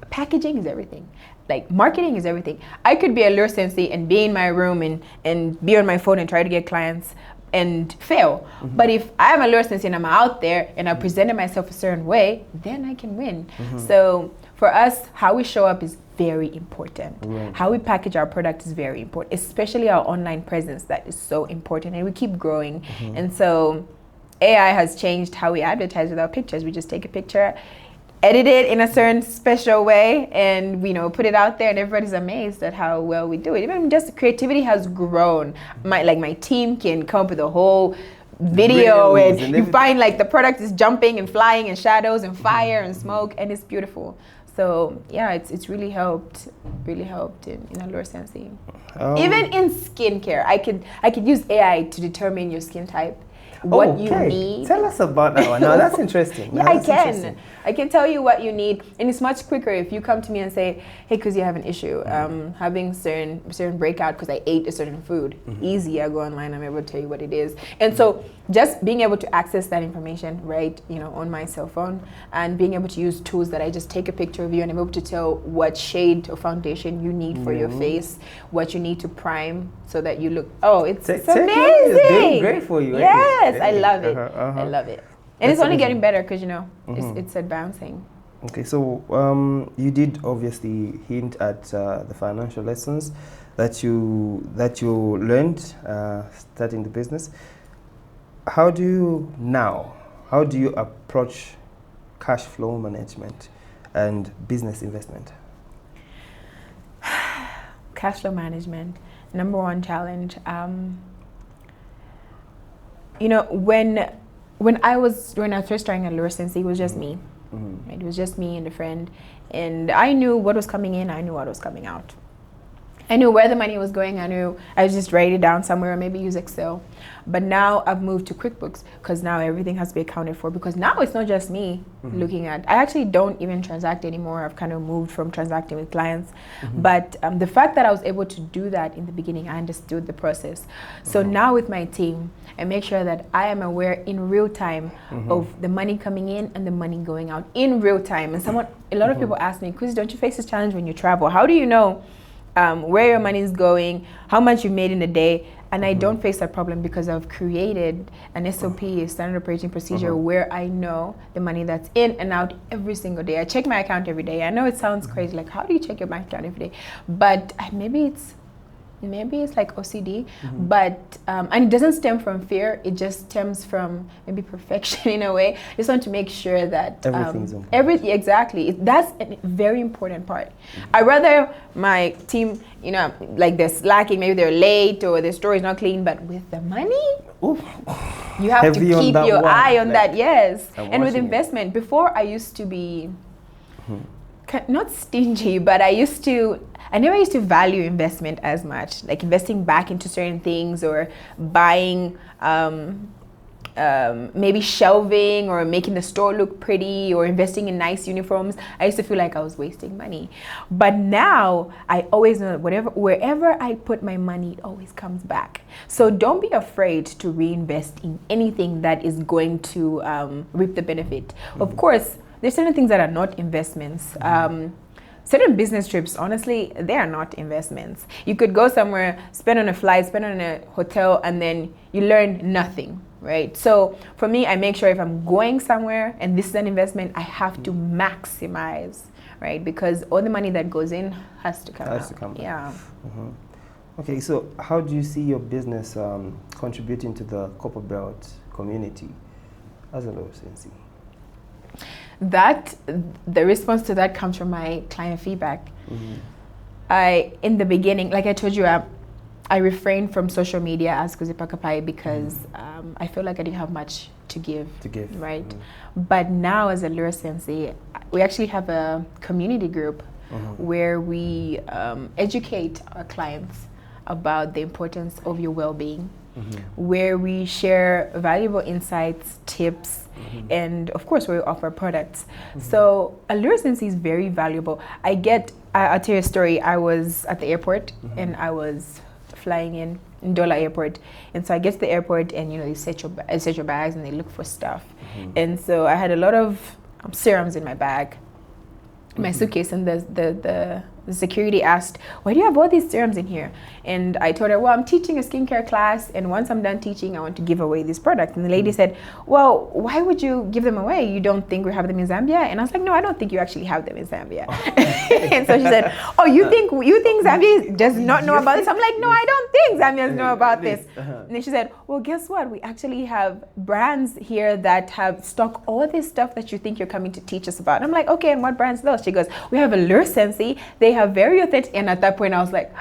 S2: packaging is everything. Like, marketing is everything. I could be Allure Sensi and be in my room and be on my phone and try to get clients and fail. But if I'm Allure Sensi and I'm out there and I presented myself a certain way, then I can win. So for us, how we show up is very important. How we package our product is very important, especially our online presence. That is so important, and we keep growing. And so AI has changed how we advertise with our pictures. We just take a picture, edit it in a certain special way, and put it out there, and everybody's amazed at how well we do it. Even just creativity has grown. My team can come up with a whole video, and you find like the product is jumping and flying and shadows and fire and smoke, and it's beautiful. So yeah, it's really helped in Allure Sensi. Even in skincare, I could use AI to determine your skin type, what you need.
S1: Tell us about that one. Now that's interesting.
S2: Yeah, I can tell you what you need, and it's much quicker if you come to me and say, hey, because you have an issue, having certain breakout because I ate a certain food. Easy, I go online, I'm able to tell you what it is. And so just being able to access that information right, on my cell phone, and being able to use tools that I just take a picture of you and I'm able to tell what shade of foundation you need for your face, what you need to prime so that you look, it's amazing. It's doing
S1: great for you.
S2: Yes, I love it. I love it. And it's only getting better because, it's advancing.
S1: Okay, so you did obviously hint at the financial lessons that you learned starting the business. How do you approach cash flow management and business investment?
S2: Cash flow management, number one challenge. When I was first starting Allure Sensi, it was just me. It was just me and a friend, and I knew what was coming in. I knew what was coming out. I knew where the money was going. I knew I would just write it down somewhere, or maybe use Excel. But now I've moved to QuickBooks because now everything has to be accounted for, because now it's not just me looking at. I actually don't even transact anymore. I've kind of moved from transacting with clients. But the fact that I was able to do that in the beginning, I understood the process. So now with my team, I make sure that I am aware in real time of the money coming in and the money going out in real time. And a lot of people ask me, Kuzi, don't you face this challenge when you travel? How do you know where your money is going, how much you made in a day. And I don't face that problem because I've created an SOP, a standard operating procedure, where I know the money that's in and out every single day. I check my account every day. I know it sounds crazy, like how do you check your bank account every day? But maybe it's like OCD, but and it doesn't stem from fear. It just stems from maybe perfection in a way. I just want to make sure that
S1: everything's important.
S2: Exactly. That's a very important part. I'd rather my team, like they're slacking, maybe they're late or their store is not clean, but with the money, you have to keep your eye on that. Yes. And with investment, before I used to be not stingy, but I never used to value investment as much, like investing back into certain things or buying maybe shelving or making the store look pretty or investing in nice uniforms. I used to feel like I was wasting money. But now I always know that wherever I put my money, it always comes back. So don't be afraid to reinvest in anything that is going to reap the benefit. Of course, there's certain things that are not investments. Certain business trips, honestly, they are not investments. You could go somewhere, spend on a flight, spend on a hotel, and then you learn nothing, right? So for me, I make sure if I'm going somewhere and this is an investment, I have to maximize, right? Because all the money that goes in has to come out. Yeah.
S1: Okay, so how do you see your business contributing to the Copper Belt community as Allure Sensi?
S2: The response to that comes from my client feedback. In the beginning, like I told you, I refrained from social media as Kuzipa Kapayi because I feel like I didn't have much to give. Right? But now as Allure Sensi, we actually have a community group where we educate our clients about the importance of your well-being, where we share valuable insights, tips, and of course we offer products. So Allure Sensi is very valuable. I'll tell you a story. I was at the airport and I was flying in Dola Airport, and so I get to the airport and they set your bags and they look for stuff. And so I had a lot of serums in my bag, my suitcase, and the security asked, why do you have all these serums in here? And I told her, well, I'm teaching a skincare class, and once I'm done teaching, I want to give away this product. And the lady said, well, why would you give them away? You don't think we have them in Zambia? And I was like, no, I don't think you actually have them in Zambia. And so she said, oh, you think Zambia does not know about this? I'm like, no, I don't think Zambians know about this. And then she said, well, guess what? We actually have brands here that have stock all this stuff that you think you're coming to teach us about. And I'm like, okay, and what brands those? She goes, we have Allure Sensi. They have very authentic. And at that point I was like,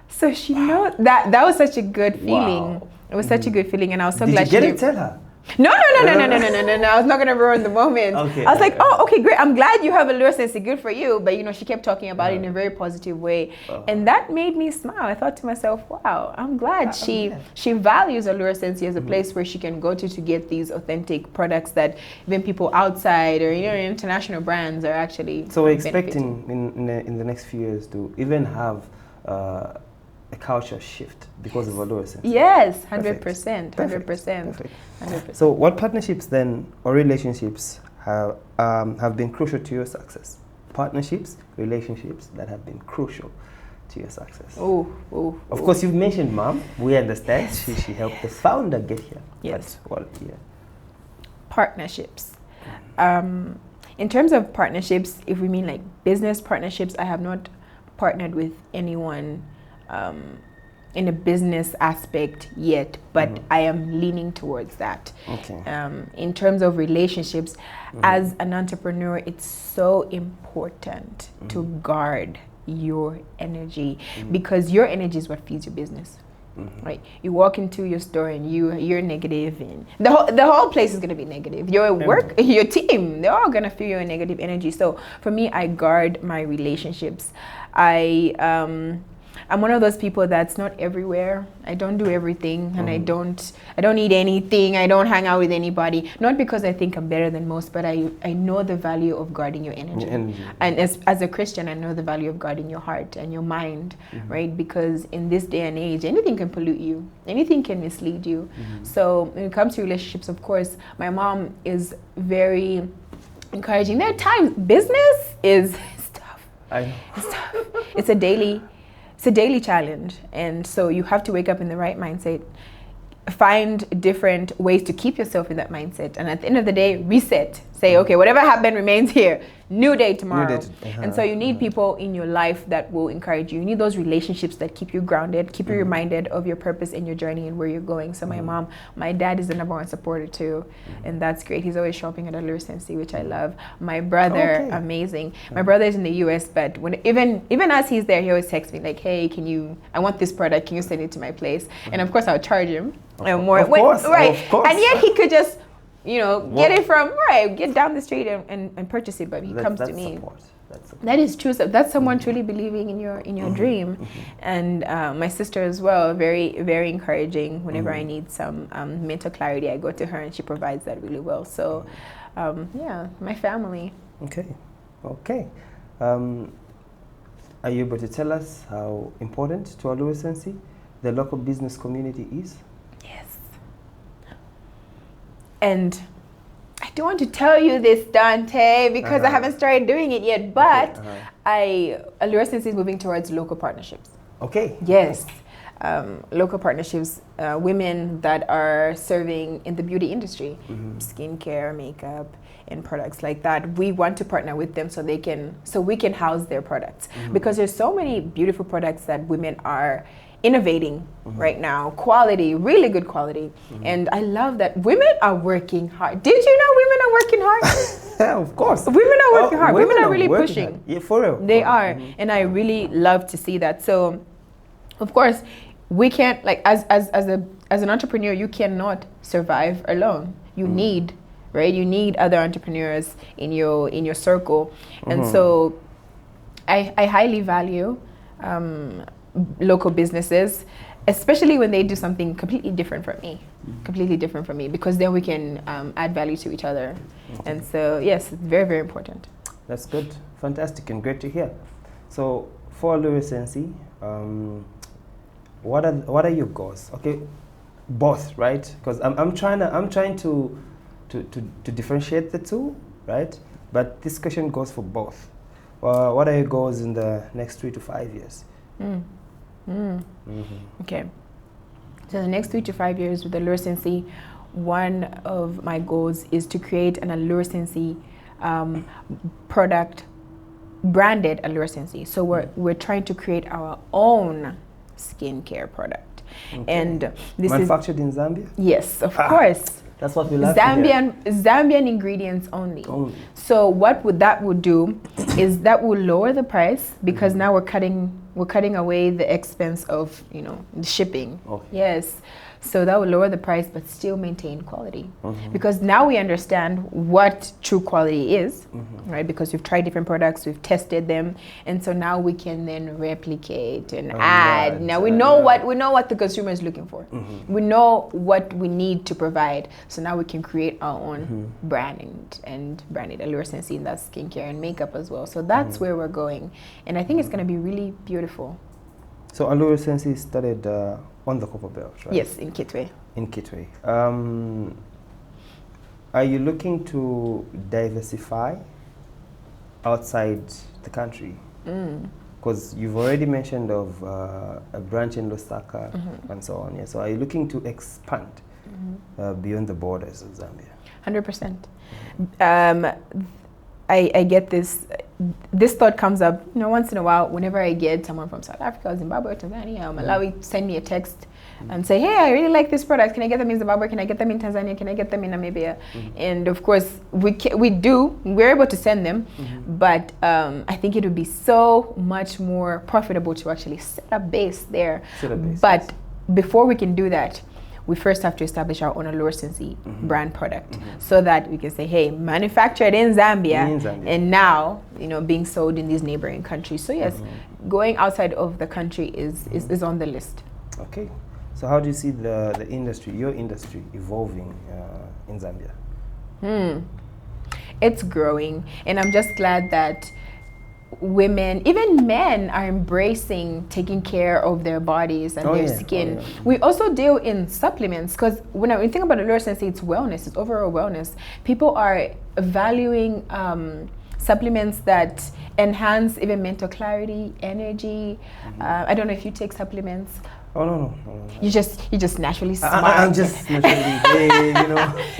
S2: so she knows that was such a good feeling. Wow. It was such a good feeling, and I was so glad.
S1: Did you get it? Tell her.
S2: No. I was not gonna ruin the moment.
S1: Okay,
S2: I was like, oh, okay, great. I'm glad you have Allure Sensi. Good for you. But she kept talking about it in a very positive way, and that made me smile. I thought to myself, wow, I'm glad she values Allure Sensi as a place where she can go to get these authentic products that even people outside or international brands are actually.
S1: So we're expecting in the next few years to even have a culture shift because of Allure Sensi.
S2: Yes, 100%. 100%.
S1: So what partnerships then or relationships have been crucial to your success? Partnerships, relationships that have been crucial to your success. Of course, you've mentioned Mom. We understand. She helped the founder get here.
S2: Yes.
S1: Yeah.
S2: Partnerships. In terms of partnerships, if we mean like business partnerships, I have not partnered with anyone in a business aspect yet, but I am leaning towards that.
S1: Okay.
S2: In terms of relationships, as an entrepreneur, it's so important to guard your energy because your energy is what feeds your business. Right? You walk into your store and you're negative, and the whole place is gonna be negative. Your work, your team, they're all gonna feel your negative energy. So for me, I guard my relationships. I'm one of those people that's not everywhere. I don't do everything, and I don't eat anything. I don't hang out with anybody. Not because I think I'm better than most, but I know the value of guarding your energy. And as a Christian, I know the value of guarding your heart and your mind, right? Because in this day and age, anything can pollute you. Anything can mislead you. So when it comes to relationships, of course, my mom is very encouraging. There are times business is tough.
S1: I know.
S2: It's tough. It's a daily. it's a daily challenge, and so you have to wake up in the right mindset, find different ways to keep yourself in that mindset, and at the end of the day, reset. Say, okay, whatever happened remains here. New day tomorrow. And so you need people in your life that will encourage you. You need those relationships that keep you grounded, keep you reminded of your purpose and your journey and where you're going. So my dad is the #1 supporter too, and that's great. He's always shopping at Allure Sensi, which I love. My brother, amazing. My brother is in the US, but when even as he's there, he always texts me like, hey, I want this product, can you send it to my place? And of course I'll charge him more.
S1: Of course.
S2: And yet he could just get it from get down the street and purchase it, but he comes to me. That is true. So that's someone truly believing in your dream. And my sister as well, very, very encouraging. Whenever I need some mental clarity, I go to her and she provides that really well. So my family.
S1: Okay. Are you able to tell us how important to Allure Sensi the local business community is?
S2: Yes. And I don't want to tell you this, Dante, because I haven't started doing it yet, but Allure Sensi is moving towards local partnerships.
S1: Okay.
S2: Yes. Local partnerships, women that are serving in the beauty industry, skincare, makeup, and products like that. We want to partner with them so we can house their products, because there's so many beautiful products that women are innovating right now, really good quality. And I love that women are working hard. Did you know women are working hard?
S1: Of course.
S2: Women are working hard. Women are really pushing.
S1: Hard. Yeah, for real.
S2: They are. And I really love to see that. So, of course, we can't, as an entrepreneur, you cannot survive alone. You need, you need other entrepreneurs in your circle. And so I highly value local businesses, especially when they do something completely different from me, because then we can add value to each other. And so yes, it's very, very important.
S1: That's good, fantastic, and great to hear. So for Allure Sensi, what are your goals? Okay, both, right? Because I'm trying to differentiate the two, right? But this question goes for both. What are your goals in the next 3 to 5 years?
S2: Okay, so the next 3 to 5 years with Allure Sensi, one of my goals is to create an Allure Sensi product, branded Allure Sensi. So we're trying to create our own skincare product, and this
S1: manufactured in Zambia.
S2: Yes, of course.
S1: That's what we love.
S2: Zambian ingredients only. So what that would do is that will lower the price, because now we're cutting away the expense of the shipping. Yes. So that will lower the price but still maintain quality. Because now we understand what true quality is, right? Because we've tried different products, we've tested them, and so now we can then replicate and add. Now we know what the consumer is looking for. We know what we need to provide. So now we can create our own brand and brand it Allure Sensi in that skincare and makeup as well. So that's where we're going, and I think it's going to be really beautiful.
S1: So Allure Sensi started on the Copper Belt, right?
S2: Yes, in Kitwe.
S1: Are you looking to diversify outside the country? Because you've already mentioned of a branch in Lusaka and so on. Yeah. So are you looking to expand beyond the borders of Zambia?
S2: 100%. I get this thought comes up once in a while whenever I get someone from South Africa, Zimbabwe, Tanzania, Malawi send me a text and say, hey, I really like this product. Can I get them in Zimbabwe? Can I get them in Tanzania? Can I get them in Namibia? And of course we're able to send them, but I think it would be so much more profitable to actually set up base there. But before we can do that, we first have to establish our own Allure Sensi brand product, so that we can say, hey, manufactured in Zambia, and now being sold in these neighboring countries. So yes, going outside of the country is on the list.
S1: Okay, so how do you see the industry, your industry, evolving in Zambia?
S2: It's growing, and I'm just glad that women, even men, are embracing taking care of their bodies and their skin. We also deal in supplements, because when we think about Allure Sensi, it's wellness, it's overall wellness. People are valuing supplements that enhance even mental clarity, energy. I don't know if you take supplements.
S1: Oh no.
S2: You just naturally smart.
S1: I'm just naturally,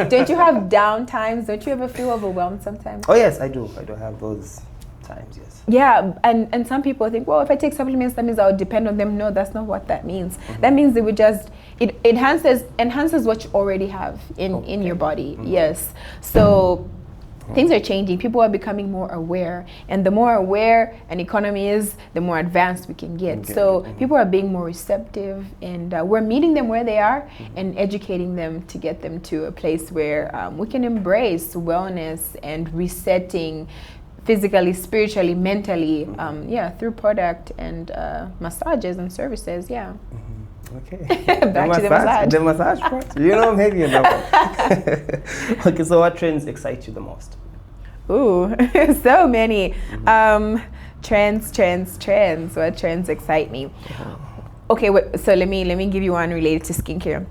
S2: Don't you have down times? Don't you ever feel overwhelmed sometimes?
S1: Oh yes, I do. I do have those times, yes.
S2: Yeah, and some people think, well, if I take supplements, that means I'll depend on them. No, that's not what that means. That means it would just, it enhances what you already have in your body. Yes. So things are changing. People are becoming more aware, and the more aware an economy is, the more advanced we can get. So people are being more receptive, and we're meeting them where they are and educating them to get them to a place where we can embrace wellness and resetting physically, spiritually, mentally, through product and massages and services.
S1: Okay.
S2: Back to the massage.
S1: The massage part. Maybe enough. Okay, so what trends excite you the most?
S2: Ooh, so many. Trends. What trends excite me? Okay, so let me give you one related to skincare.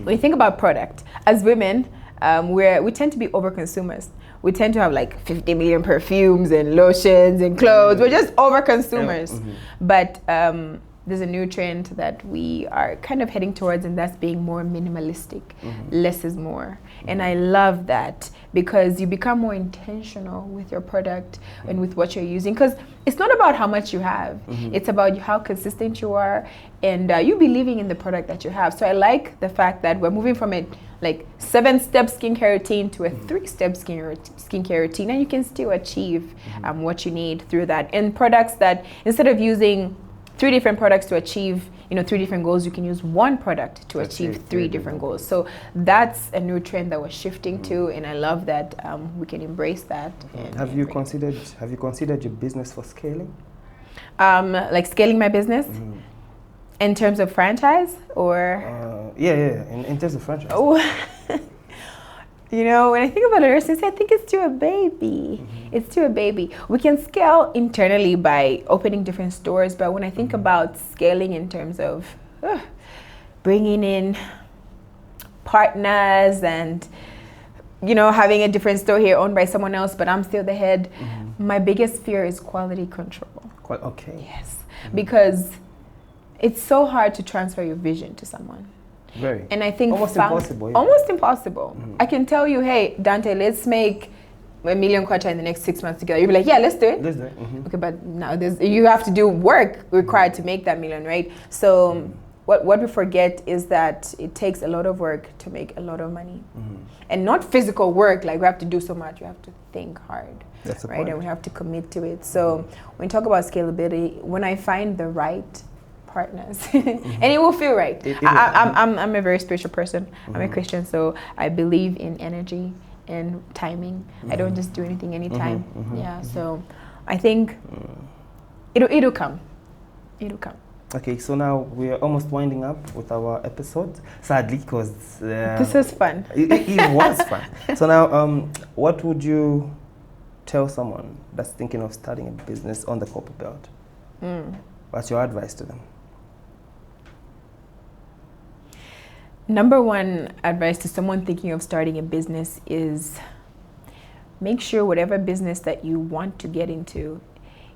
S2: When you think about product, as women, we tend to be over consumers. We tend to have like 50 million perfumes and lotions and clothes. We're just over consumers. But there's a new trend that we are kind of heading towards, and that's being more minimalistic. Less is more. And I love that, because you become more intentional with your product and with what you're using. Because it's not about how much you have. It's about how consistent you are and you believing in the product that you have. So I like the fact that we're moving from a 7-step skincare routine to a 3-step skincare routine, and you can still achieve what you need through that. And products that, instead of using 3 different products to achieve 3 different goals, you can use 1 product to achieve 3 different goals. So that's a new trend that we're shifting to, and I love that we can embrace that.
S1: Have you considered your business for scaling?
S2: Like scaling my business in terms of franchise, or
S1: in terms of franchise.
S2: When I think about Allure Sensi, I think it's still a baby. It's still a baby. We can scale internally by opening different stores, but when I think about scaling in terms of bringing in partners and having a different store here owned by someone else, but I'm still the head, my biggest fear is quality control.
S1: Okay.
S2: Yes, because it's so hard to transfer your vision to someone.
S1: Very.
S2: And I think
S1: almost impossible.
S2: Almost impossible. I can tell you, hey, Dante, let's make $1 million kwacha in the next 6 months together. You'll be like, yeah, let's do it.
S1: Let's do it.
S2: Okay, but now you have to do work required to make that million, right? So what we forget is that it takes a lot of work to make a lot of money. And not physical work, like we have to do so much. We have to think hard.
S1: That's the
S2: right?
S1: point.
S2: And we have to commit to it. So when we talk about scalability, when I find the right partners and it will feel right. I'm a very spiritual person. I'm a Christian, so I believe in energy and timing. I don't just do anything anytime. So I think it'll come.
S1: Okay, so now we are almost winding up with our episode, sadly, because
S2: this is fun.
S1: It was fun. So now, what would you tell someone that's thinking of starting a business on the corporate belt? What's your advice to them?
S2: Number one advice to someone thinking of starting a business is make sure whatever business that you want to get into,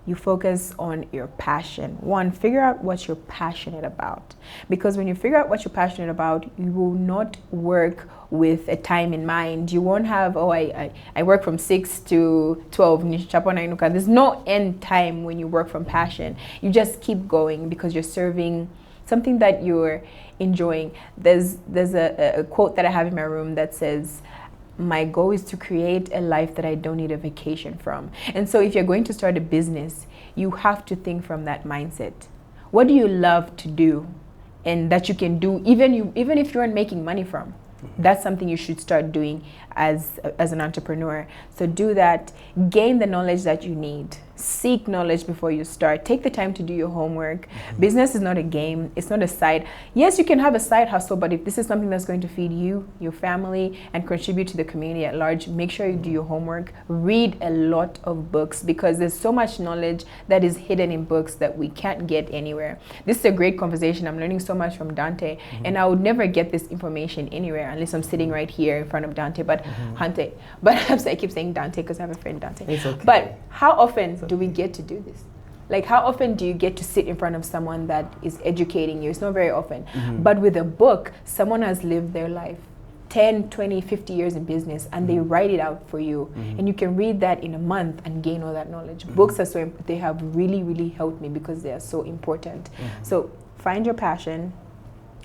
S2: you focus on your passion. One, figure out what you're passionate about. Because when you figure out what you're passionate about, you will not work with a time in mind. You won't have, I work from 6 to 12. There's no end time when you work from passion. You just keep going because you're serving something that you're enjoying. There's a quote that I have in my room that says, my goal is to create a life that I don't need a vacation from. And so if you're going to start a business, you have to think from that mindset. What do you love to do and that you can do even if you aren't making money from? That's something you should start doing as an entrepreneur. So do that, gain the knowledge that you need. Seek knowledge before you start. Take the time to do your homework. Business is not a game. It's not a side. Yes, you can have a side hustle, but if this is something that's going to feed you, your family, and contribute to the community at large, make sure you do your homework. Read a lot of books because there's so much knowledge that is hidden in books that we can't get anywhere. This is a great conversation. I'm learning so much from Dante, and I would never get this information anywhere unless I'm sitting right here in front of Dante. But Hante. But I keep saying Dante because I have a friend Dante.
S1: It's okay.
S2: But how often do we get to do this? Like, how often do you get to sit in front of someone that is educating you? It's not very often. But with a book, someone has lived their life 10, 20, 50 years in business, and they write it out for you. And you can read that in a month and gain all that knowledge. Books are they have really, really helped me because they are so important. So find your passion,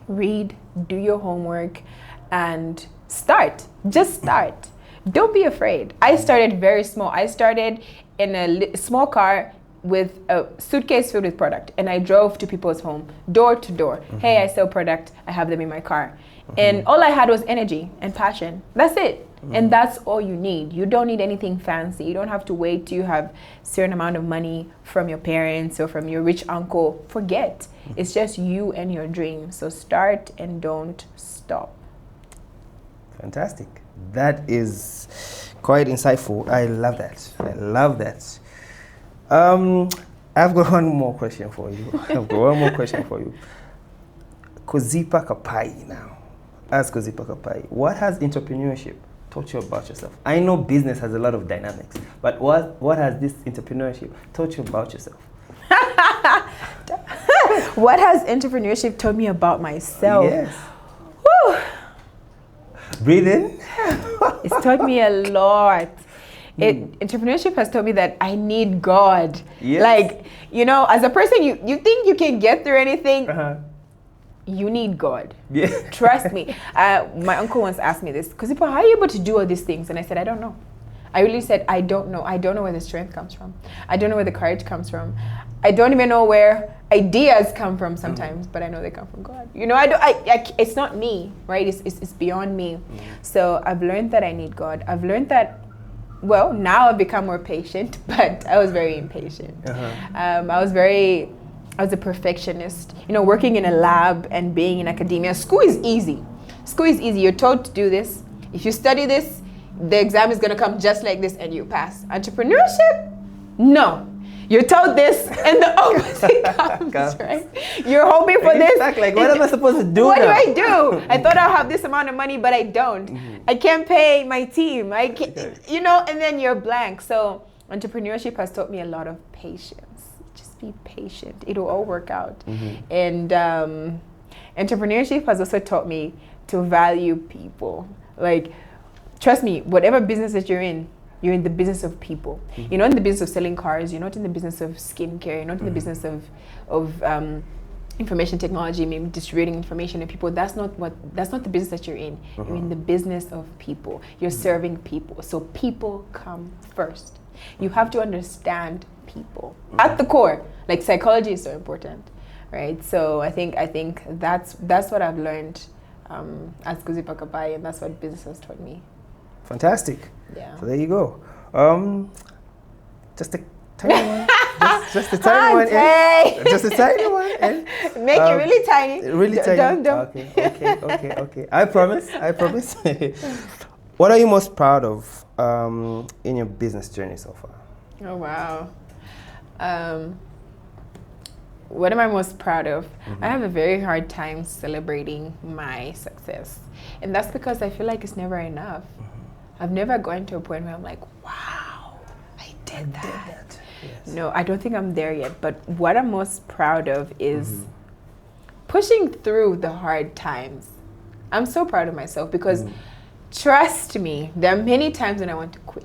S2: read, do your homework, and start. Just start. Don't be afraid. I started very small. I started in a small car with a suitcase filled with product, and I drove to people's home, door to door. Hey, I sell product. I have them in my car. And all I had was energy and passion. That's it. And that's all you need. You don't need anything fancy. You don't have to wait till you have a certain amount of money from your parents or from your rich uncle. Forget. It's just you and your dream. So start and don't stop.
S1: Fantastic. That is quite insightful. I love that. I love that. I've got one more question for you. Kuzipa Kapayi now. Ask Kuzipa Kapayi, what has entrepreneurship taught you about yourself? I know business has a lot of dynamics, but what has this entrepreneurship taught you about yourself?
S2: What has entrepreneurship taught me about myself?
S1: Yes.
S2: Woo.
S1: Breathe in.
S2: It's taught me a lot. Entrepreneurship has taught me that I need God.
S1: Yes.
S2: Like, you know, as a person, you think you can get through anything. You need God.
S1: Yeah.
S2: Trust me. My uncle once asked me this, Kuzipa, how are you able to do all these things? And I said, I don't know. I really said, I don't know. I don't know where the strength comes from. I don't know where the courage comes from. I don't even know where ideas come from sometimes, but I know they come from God. You know, it's not me, right? It's beyond me. So I've learned that I need God. I've learned that, well, now I've become more patient, but I was very impatient. I was a perfectionist. You know, working in a lab and being in academia, school is easy. School is easy. You're told to do this. If you study this, the exam is going to come just like this and you pass. Entrepreneurship? No. You're told this and the opposite comes, right? You're hoping for this.
S1: Like, what am I supposed to do
S2: What
S1: now?
S2: do I do? I thought I'll have this amount of money, but I don't. I can't pay my team. I can't, you know, and then you're blank. So entrepreneurship has taught me a lot of patience. Be patient. It will all work out. And entrepreneurship has also taught me to value people. Like, trust me, whatever business that you're in the business of people. You're not in the business of selling cars. You're not in the business of skincare. You're not in the business of information technology, maybe distributing information to people. That's not the business that you're in. You're in the business of people. You're serving people. So people come first. You have to understand people at the core. Like, psychology is so important, right? So I think that's what I've learned as Kuzipa Kapayi, and that's what business has taught me.
S1: Fantastic.
S2: Yeah.
S1: So there you go. Just a tiny one. Just a tiny one. Just a tiny one. And,
S2: make it really tiny.
S1: Really tiny.
S2: Don't.
S1: Okay. I promise. What are you most proud of in your business journey so far?
S2: Oh, wow. What am I most proud of? I have a very hard time celebrating my success. And that's because I feel like it's never enough. I've never gotten to a point where I'm like, wow, I did that. Yes. No, I don't think I'm there yet. But what I'm most proud of is pushing through the hard times. I'm so proud of myself because trust me, there are many times when I want to quit.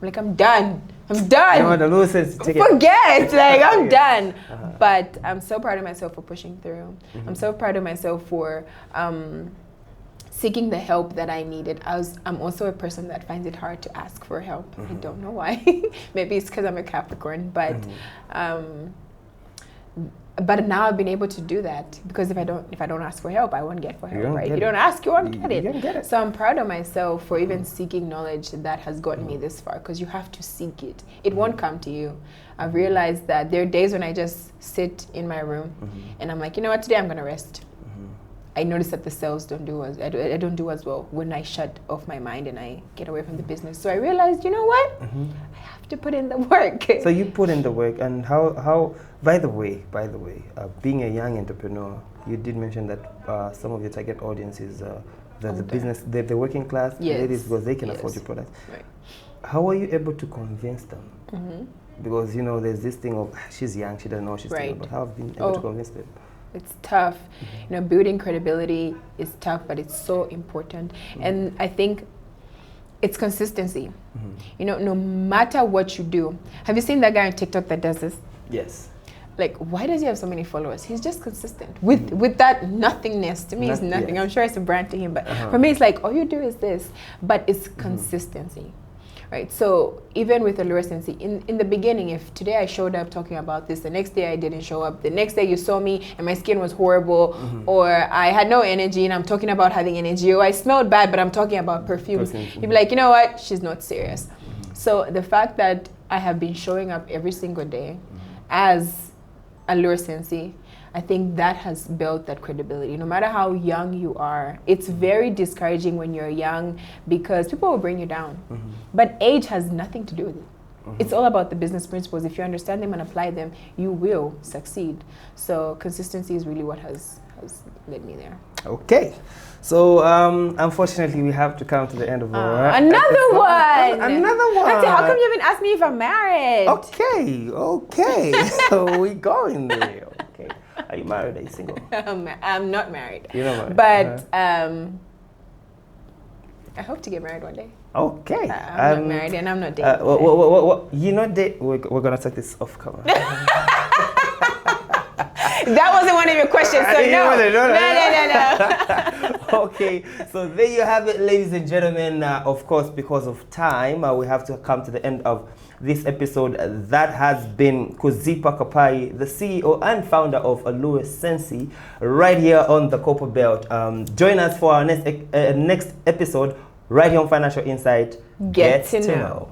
S2: I'm like, I'm done. You want the Allure Sensi to take it. Forget, like, I'm done. But I'm so proud of myself for pushing through. I'm so proud of myself for seeking the help that I needed. I'm also a person that finds it hard to ask for help. I don't know why. Maybe it's because I'm a Capricorn, but now I've been able to do that because if I don't ask for help, I won't get for help, right? If you don't ask, you won't get it. So I'm proud of myself for even seeking knowledge that has gotten me this far, because you have to seek it. It won't come to you. I've realized that there are days when I just sit in my room and I'm like, you know what, today I'm gonna rest. I notice that the cells don't do as well when I shut off my mind and I get away from the business. So I realized, you know what? I have to put in the work.
S1: So you put in the work, and how? By the way, being a young entrepreneur, you did mention that some of your target audience is the business, the working class ladies, because they can afford your products.
S2: Right.
S1: How are you able to convince them? Because there's this thing of she's young, she doesn't know what she's doing. But how have you been able to convince them?
S2: It's tough. Building credibility is tough, but it's so important. And I think it's consistency. No matter what you do. Have you seen that guy on TikTok that does this?
S1: Yes.
S2: Like, why does he have so many followers? He's just consistent with that nothingness. To me, it's nothing. I'm sure it's a brand to him, but for me, it's like all you do is this. But it's consistency, right? So even with Allure Sensi, in the beginning, if today I showed up talking about this, the next day I didn't show up, the next day you saw me and my skin was horrible, or I had no energy and I'm talking about having energy, or I smelled bad but I'm talking about perfumes, you'd be like, you know what? She's not serious. So the fact that I have been showing up every single day as Allure Sensi, I think that has built that credibility. No matter how young you are, it's very discouraging when you're young because people will bring you down. But age has nothing to do with it. It's all about the business principles. If you understand them and apply them, you will succeed. So consistency is really what has led me there.
S1: Okay. So unfortunately, we have to come to the end of our
S2: another one.
S1: Another one.
S2: Auntie, how come you haven't asked me if I'm married?
S1: Okay. So we going there. Okay. Are you married? Are you single?
S2: I'm not married.
S1: You're not married.
S2: But I hope to get married one day.
S1: Okay.
S2: I'm not married and I'm not dating.
S1: You know, we're gonna take this off camera.
S2: That wasn't one of your questions, so no.
S1: Okay, so there you have it, ladies and gentlemen. Of course, because of time, we have to come to the end of this episode. That has been Kuzipa Kapayi, the CEO and founder of Allure Sensi, right here on the Copper Belt. Join us for our next episode, right here on Financial Insight. Get to know.